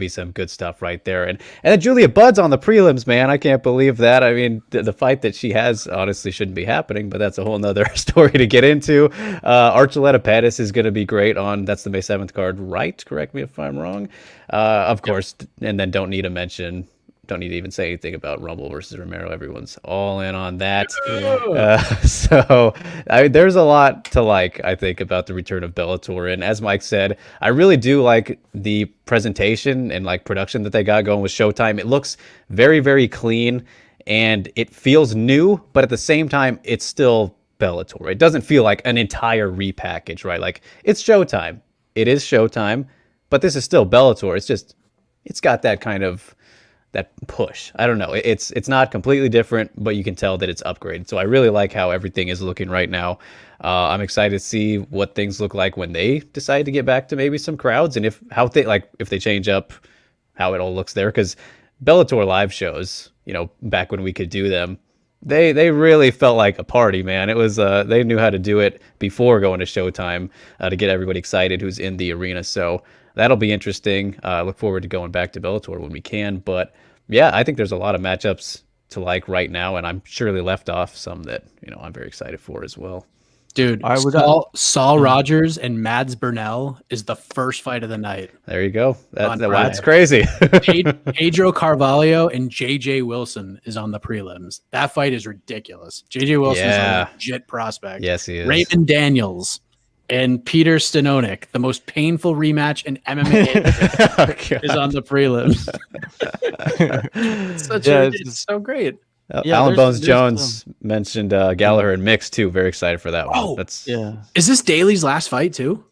some good stuff right there. And then Julia Budd's on the prelims, man. I can't believe that. I mean, the fight that she has honestly shouldn't be happening, but that's a whole nother story to get into. Archuleta Pettis is going to be great that's the May 7th card, right? Correct me if I'm wrong. Of course, and then don't need to mention don't need to even say anything about Rumble versus Romero. Everyone's all in on that. Yeah. So there's a lot to like, I think, about the return of Bellator. And as Mike said, I really do like the presentation and like production that they got going with Showtime. It looks very, very clean and it feels new, but at the same time, it's still Bellator. It doesn't feel like an entire repackage, right? Like it's Showtime. It is Showtime, but this is still Bellator. It's got that kind of that push. I don't know. It's not completely different, but you can tell that it's upgraded. So I really like how everything is looking right now. I'm excited to see what things look like when they decide to get back to maybe some crowds, and if they change up how it all looks there. Because Bellator live shows, back when we could do them, they really felt like a party, man. It was they knew how to do it before going to Showtime to get everybody excited who's in the arena. So that'll be interesting. Look forward to going back to Bellator when we can. But yeah, I think there's a lot of matchups to like right now, and I'm surely left off some that I'm very excited for as well. Dude, Saul Rogers and Mads Burnell is the first fight of the night. There you go. That's crazy. Pedro Carvalho and JJ Wilson is on the prelims. That fight is ridiculous. JJ Wilson is a legit prospect. Yes, he is. Raymond Daniels and Peter Stanonik, the most painful rematch in MMA is on the prelims. It's so great. Alan Bones Jones mentioned Gallagher and Mix too. Very excited for that one. Oh, Is this Daly's last fight too?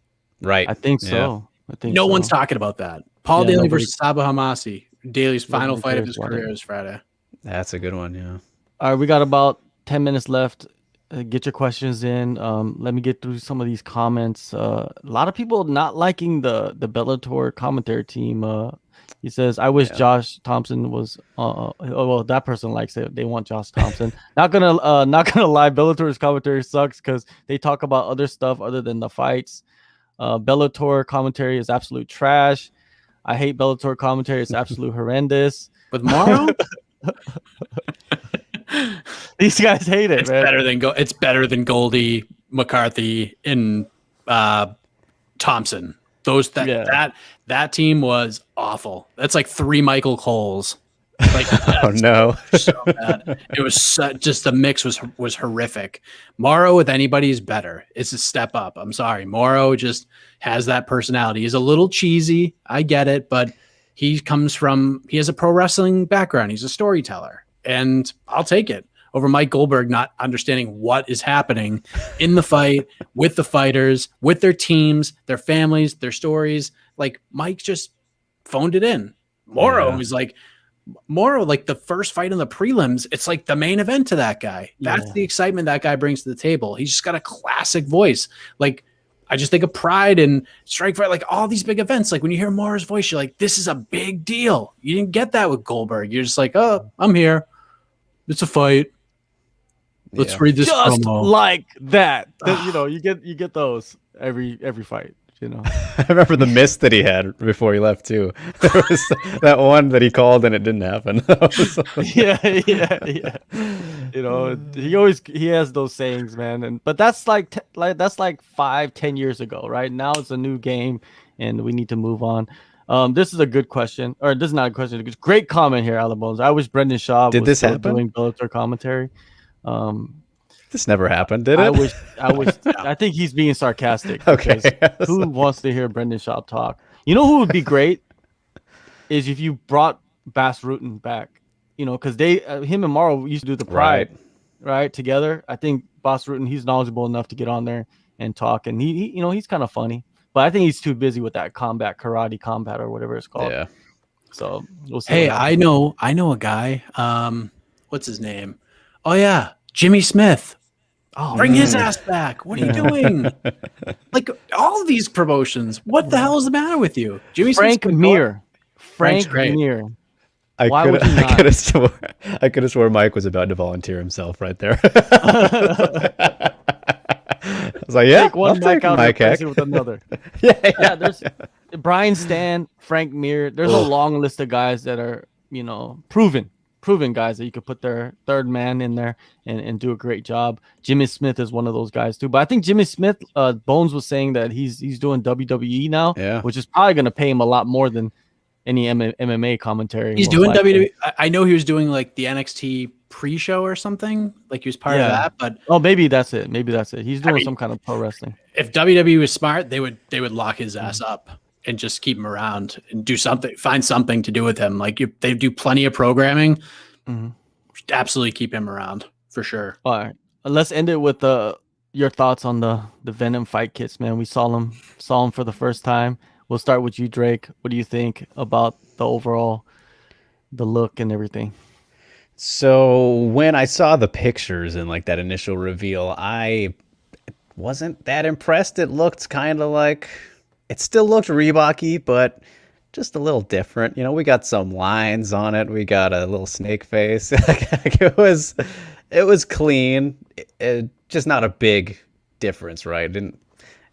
Right. I think so. No one's talking about that. Paul Daly versus Sabu Hamasi. Daly's final fight of his career is Friday. That's a good one. Yeah. All right, we got about 10 minutes left. Get your questions in. Let me get through some of these comments. A lot of people not liking the Bellator commentary team. He says, "I wish Josh Thompson was." Well, that person likes it. They want Josh Thompson. Not gonna lie. Bellator's commentary sucks because they talk about other stuff other than the fights. Bellator commentary is absolute trash. I hate Bellator commentary. It's absolute horrendous. With Morrow. These guys hate it. It's better than Goldie, McCarthy, and Thompson. That team was awful. That's like 3 Michael Coles. Like, oh no, so bad. It was just the mix was horrific. Morrow with anybody is better. It's a step up. I'm sorry, Morrow just has that personality. He's a little cheesy. I get it, but he has a pro wrestling background. He's a storyteller, and I'll take it over Mike Goldberg not understanding what is happening in the fight with the fighters, with their teams, their families, their stories. Like Mike just phoned it in. Morrow is like the first fight in the prelims. It's like the main event to that guy. That's the excitement that guy brings to the table. He's just got a classic voice. Like I just think of Pride and Strike Fight, like all these big events. Like when you hear Morrow's voice, you're like, this is a big deal. You didn't get that with Goldberg. You're just like, oh, I'm here. It's a fight. Let's read this just promo. Like that. You get those every fight. I remember the miss that he had before he left too. There was that one that he called and it didn't happen. yeah. He has those sayings, man. But that's like 5-10 years ago, right? Now it's a new game, and we need to move on. This is a good question, or this is not a question. It's a great comment here, Alan Bones. I wish Brendan Schaub was still doing Bellator commentary. This never happened, did it? I wish. I think he's being sarcastic. Okay. Who wants to hear Brendan Schaub talk? You know who would be great is if you brought Bas Rutten back. Because him and Morrow used to do the Pride, right together. I think Bas Rutten, he's knowledgeable enough to get on there and talk, and he's kind of funny. But I think he's too busy with that karate combat or whatever it's called. Yeah. So we'll see. Hey, I know a guy. What's his name? Oh yeah, Jimmy Smith. Oh, bring his ass back. What are you doing? Like all of these promotions. What the hell is the matter with you? Jimmy Frank Smith. Mir. Frank Mir. I could have swore Mike was about to volunteer himself right there. I was like, take one Mike out and replace it with another. Yeah. There's Brian Stan, Frank Mir. There's a long list of guys that are, proven guys that you could put their third man in there and do a great job. Jimmy Smith is one of those guys too. But I think Jimmy Smith, Bones was saying that he's doing WWE now, which is probably going to pay him a lot more than any MMA commentary. He's most doing likely. WWE. I know he was doing like the NXT pre-show or something. Like he was part of that. But oh, maybe that's it. Maybe that's it. He's doing some kind of pro wrestling. If WWE was smart, they would lock his ass up and just keep him around and do something, find something to do with him. Like they do plenty of programming. Absolutely keep him around for sure. All right, let's end it with your thoughts on the Venom fight kits, man. We saw them for the first time. We'll start with you, Drake. What do you think about the overall, the look and everything? So when I saw the pictures and like that initial reveal, I wasn't that impressed. It looked kind of like, it still looked Reebok-y, but just a little different. You know, we got some lines on it. We got a little snake face. it was clean. Just not a big difference, right? It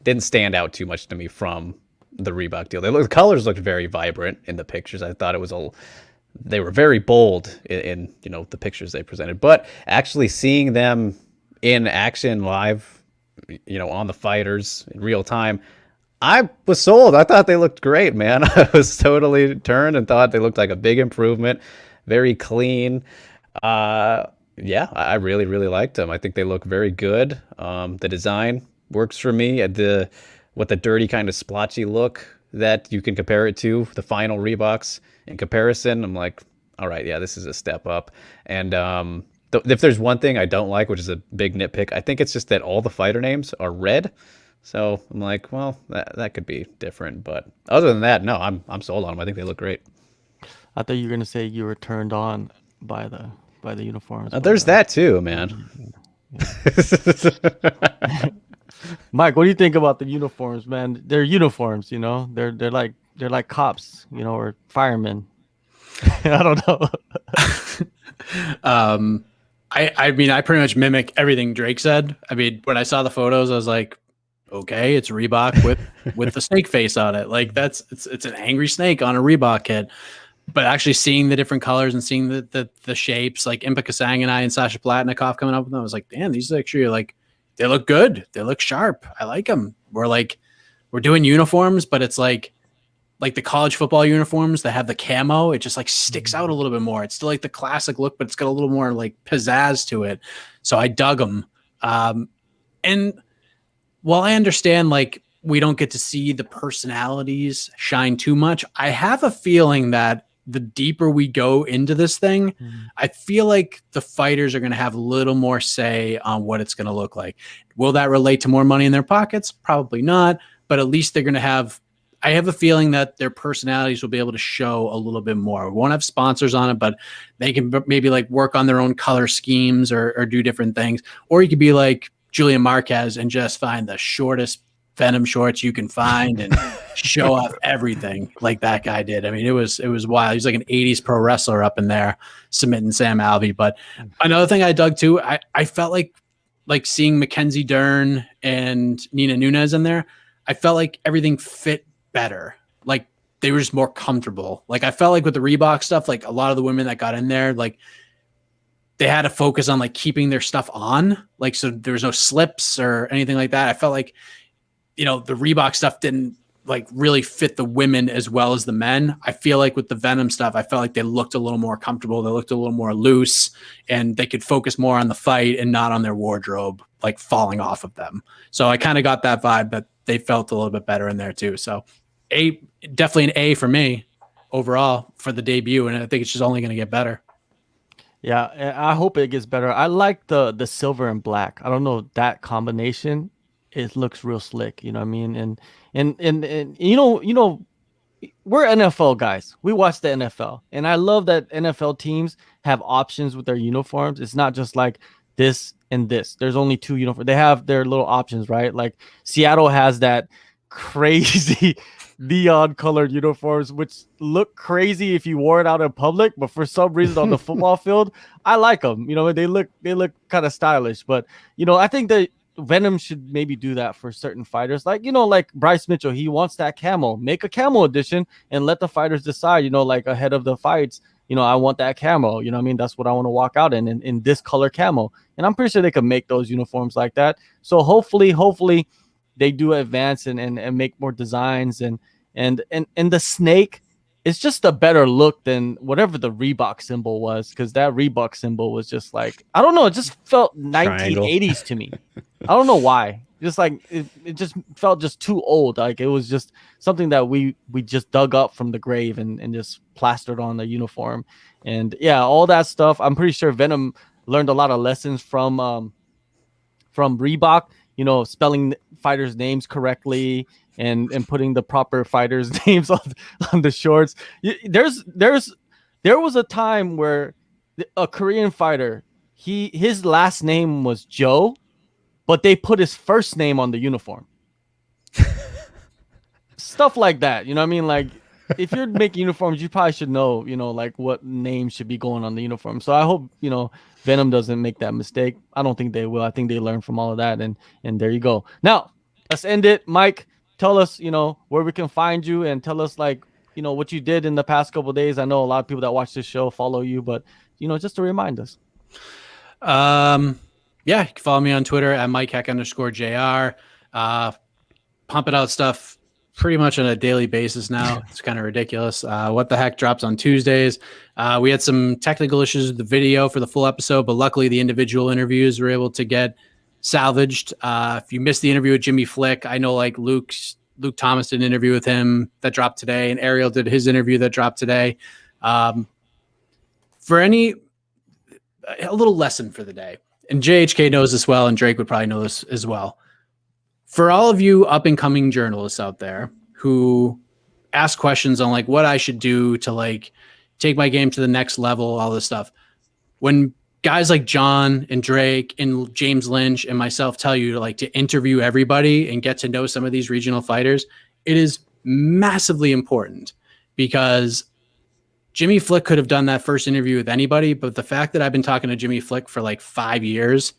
didn't stand out too much to me from the Reebok deal. The colors looked very vibrant in the pictures. I thought they were very bold in the pictures they presented, but actually seeing them in action live, on the fighters in real time, I was sold. I thought they looked great, man. I was totally turned and thought they looked like a big improvement, very clean. Yeah, I really, really liked them. I think they look very good. The design works for me. With the dirty kind of splotchy look that you can compare it to the final Reeboks in comparison, I'm like, all right, yeah, this is a step up. And if there's one thing I don't like, which is a big nitpick, I think it's just that all the fighter names are red. So I'm like, well, that could be different. But other than that, no, I'm sold on them. I think they look great. I thought you were gonna say you were turned on by the uniforms. There's that too, man. Mike, what do you think about the uniforms, man? They're uniforms, They're like cops, or firemen. I don't know. I mean, I pretty much mimic everything Drake said. I mean, when I saw the photos, I was like, okay, it's Reebok with the snake face on it. Like it's an angry snake on a Reebok kit. But actually seeing the different colors and seeing the shapes, like Impa Kasanganay and Sasha Platnikov coming up with them, I was like, damn, these actually they look good. They look sharp. I like them. We're doing uniforms, but it's like the college football uniforms that have the camo. It just like sticks out a little bit more. It's still like the classic look, but it's got a little more like pizzazz to it. So I dug them. And while I understand like we don't get to see the personalities shine too much, I have a feeling that the deeper we go into this thing, I feel like the fighters are going to have a little more say on what it's going to look like. Will that relate to more money in their pockets? Probably not, but at least they're going to have, I have a feeling that their personalities will be able to show a little bit more. We won't have sponsors on it, but they can maybe like work on their own color schemes or do different things. Or you could be like Julian Marquez and just find the shortest Venom shorts you can find and show off everything like that guy did. I mean, it was wild. He's like an 80s pro wrestler up in there submitting Sam Alvey. But another thing I dug too, I felt like seeing Mackenzie Dern and Nina Nunes in there, I felt like everything fit better. Like they were just more comfortable. Like I felt like with the Reebok stuff, like a lot of the women that got in there, like they had to focus on like keeping their stuff on. Like, so there was no slips or anything like that. I felt like, the Reebok stuff didn't like really fit the women as well as the men. I feel like with the Venom stuff, I felt like they looked a little more comfortable. They looked a little more loose and they could focus more on the fight and not on their wardrobe, like falling off of them. So I kind of got that vibe that they felt a little bit better in there too. So definitely an A for me overall for the debut. And I think it's just only going to get better. Yeah, I hope it gets better. I like the silver and black. I don't know, that combination, it looks real slick. You know what I mean? And we're NFL guys. We watch the NFL, and I love that NFL teams have options with their uniforms. It's not just like this and this. There's only two uniforms. They have their little options, right? Like Seattle has that crazy neon colored uniforms, which look crazy if you wore it out in public, but for some reason on the football field, I like them. They look kind of stylish. But I think that Venom should maybe do that for certain fighters, like like Bryce Mitchell. He wants that camo. Make a camo edition and let the fighters decide. Like ahead of the fights, I want that camo. I mean, that's what I want to walk out in this color camo. And I'm pretty sure they could make those uniforms like that. So hopefully they do advance and make more designs and the snake. it's just a better look than whatever the Reebok symbol was, because that Reebok symbol was just like, I don't know, it just felt Triangle. 1980s to me. I don't know why. Just like it just felt just too old. Like it was just something that we just dug up from the grave and just plastered on the uniform. And yeah, all that stuff. I'm pretty sure Venom learned a lot of lessons from Reebok, you know, spelling fighters' names correctly and putting the proper fighters' names on the shorts. There was a time where a Korean fighter, his last name was Joe, but they put his first name on the uniform. Stuff like that, you know what I mean? Like, if you're making uniforms, you probably should know, you know, like what name should be going on the uniform. So I hope, you know, Venom doesn't make that mistake. I don't think they will. I think they learn from all of that, and there you go. Now, let's end it. Mike, tell us, you know, where we can find you, and tell us, like, you know, what you did in the past couple of days. I know a lot of people that watch this show follow you, but, you know, just to remind us. Yeah, you can follow me on Twitter at MikeHeck_JR. Pumping out stuff pretty much on a daily basis now. It's kind of ridiculous. What the Heck drops on Tuesdays. We had some technical issues with the video for the full episode, but luckily the individual interviews were able to get salvaged. If you missed the interview with Jimmy Flick, I know like Luke Thomas did an interview with him that dropped today, and Ariel did his interview that dropped today. For a little lesson for the day, and JHK knows this well, and Drake would probably know this as well. For all of you up and coming journalists out there who ask questions on like what I should do to like take my game to the next level, all this stuff, when guys like John and Drake and James Lynch and myself tell you to like to interview everybody and get to know some of these regional fighters, it is massively important, because Jimmy Flick could have done that first interview with anybody, but the fact that I've been talking to Jimmy Flick for like 5 years,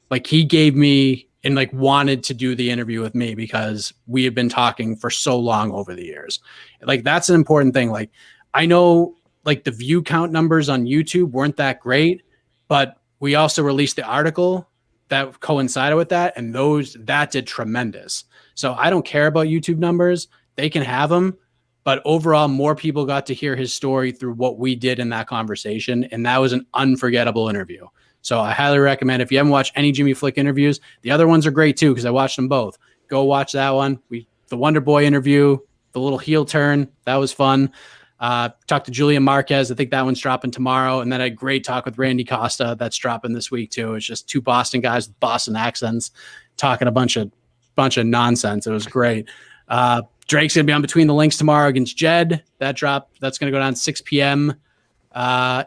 like he gave me and like wanted to do the interview with me because we had been talking for so long over the years. Like that's an important thing. Like I know like the view count numbers on YouTube weren't that great, but we also released the article that coincided with that, and that did tremendous. So I don't care about YouTube numbers. They can have them. But overall, more people got to hear his story through what we did in that conversation. And that was an unforgettable interview. So I highly recommend, if you haven't watched any Jimmy Flick interviews, the other ones are great too, because I watched them both. Go watch that one. The Wonder Boy interview, the little heel turn, that was fun. Talked to Julian Marquez. I think that one's dropping tomorrow. And then a great talk with Randy Costa that's dropping this week too. It's just two Boston guys with Boston accents talking a bunch of nonsense. It was great. Drake's going to be on Between the Links tomorrow against Jed. That's going to go down 6 p.m.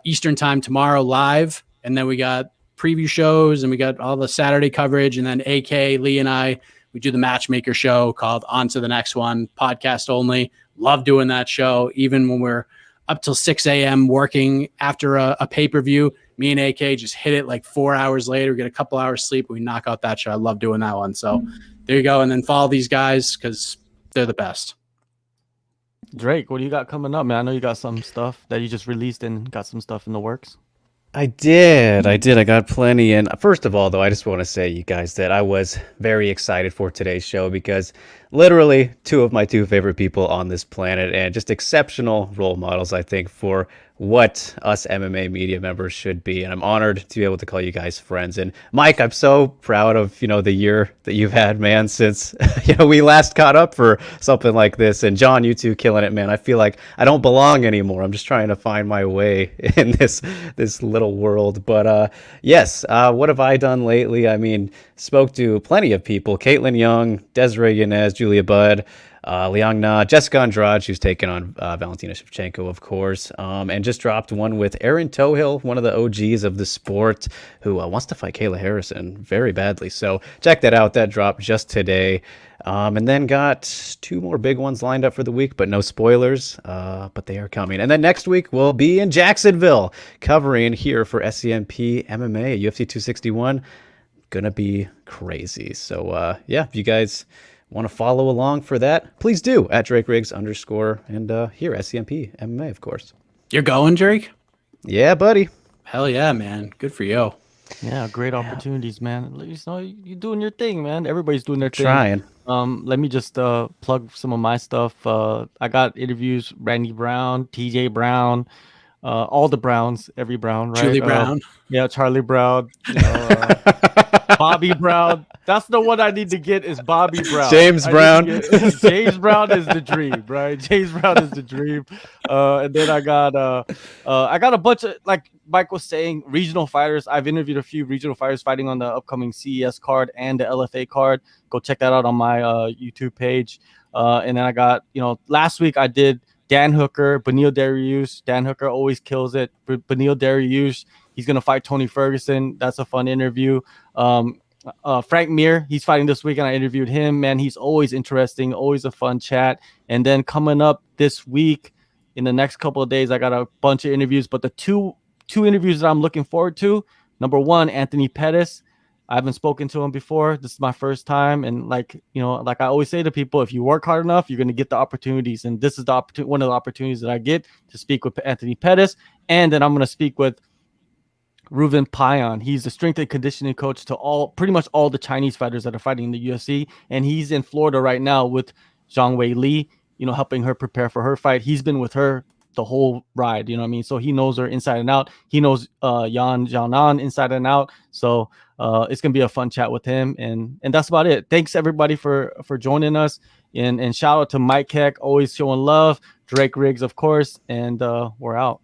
Eastern time tomorrow live. And then we got preview shows, and we got all the Saturday coverage. And then AK, Lee, and I, we do the matchmaker show called On to the Next One, podcast only. Love doing that show. Even when we're up till 6 a.m. working after a pay-per-view, me and AK just hit it like 4 hours later, get a couple hours sleep, and we knock out that show. I love doing that one. So there you go. And then follow these guys because they're the best. Drake, what do you got coming up, man? I know you got some stuff that you just released and got some stuff in the works. I did. I got plenty. And first of all, though, I just want to say, you guys, that I was very excited for today's show, because literally two of my two favorite people on this planet, and just exceptional role models, I think, for what us MMA media members should be. And I'm honored to be able to call you guys friends. And Mike, I'm so proud of, the year that you've had, man, since, we last caught up for something like this. And John, you two killing it, man. I feel like I don't belong anymore. I'm just trying to find my way in this little world. But yes, what have I done lately? I mean, spoke to plenty of people: Caitlin Young, Desiree Yanez, Julia Budd, Liang Na, Jessica Andrade, who's taken on Valentina Shevchenko, of course, and just dropped one with Erin Tohill, one of the OGs of the sport, who wants to fight Kayla Harrison very badly. So check that out. That dropped just today. And then got two more big ones lined up for the week, but no spoilers, but they are coming. And then next week we'll be in Jacksonville covering here for SCMP MMA, UFC 261. Gonna be crazy. So yeah, if you guys want to follow along for that, please do, at Drake Riggs _ and here SCMP MMA, of course. You're going, Drake? Yeah, buddy. Hell yeah, man. Good for you. Yeah, great opportunities, man. You're doing your thing, man. Everybody's doing their thing. Trying. Let me just plug some of my stuff. I got interviews, Randy Brown, TJ Brown, all the Browns, every Brown, right? Julie Brown. Yeah, Charlie Brown, Bobby Brown. That's the one I need to get is Bobby Brown. James Brown. James Brown is the dream, right? James Brown is the dream. And then I got a bunch of, like Mike was saying, regional fighters. I've interviewed a few regional fighters fighting on the upcoming CES card and the LFA card. Go check that out on my YouTube page. And then I got, last week I did Dan Hooker, Beneil Dariush. Dan Hooker always kills it. Beneil Dariush, he's going to fight Tony Ferguson. That's a fun interview. Frank Mir, he's fighting this week, and I interviewed him. Man, he's always interesting, always a fun chat. And then coming up this week, in the next couple of days, I got a bunch of interviews. But the two interviews that I'm looking forward to, number one, Anthony Pettis. I haven't spoken to him before. This is my first time. And like I always say to people, if you work hard enough, you're going to get the opportunities. And this is one of the opportunities that I get to speak with Anthony Pettis. And then I'm going to speak with Reuven Payan. He's the strength and conditioning coach to pretty much all the Chinese fighters that are fighting in the UFC. And he's in Florida right now with Zhang Wei Li, helping her prepare for her fight. He's been with her the whole ride, you know what I mean? So he knows her inside and out. He knows Yan Jianan inside and out. So it's gonna be a fun chat with him, and that's about it. Thanks everybody for joining us, and shout out to Mike Heck, always showing love. Drake Riggs, of course, and we're out.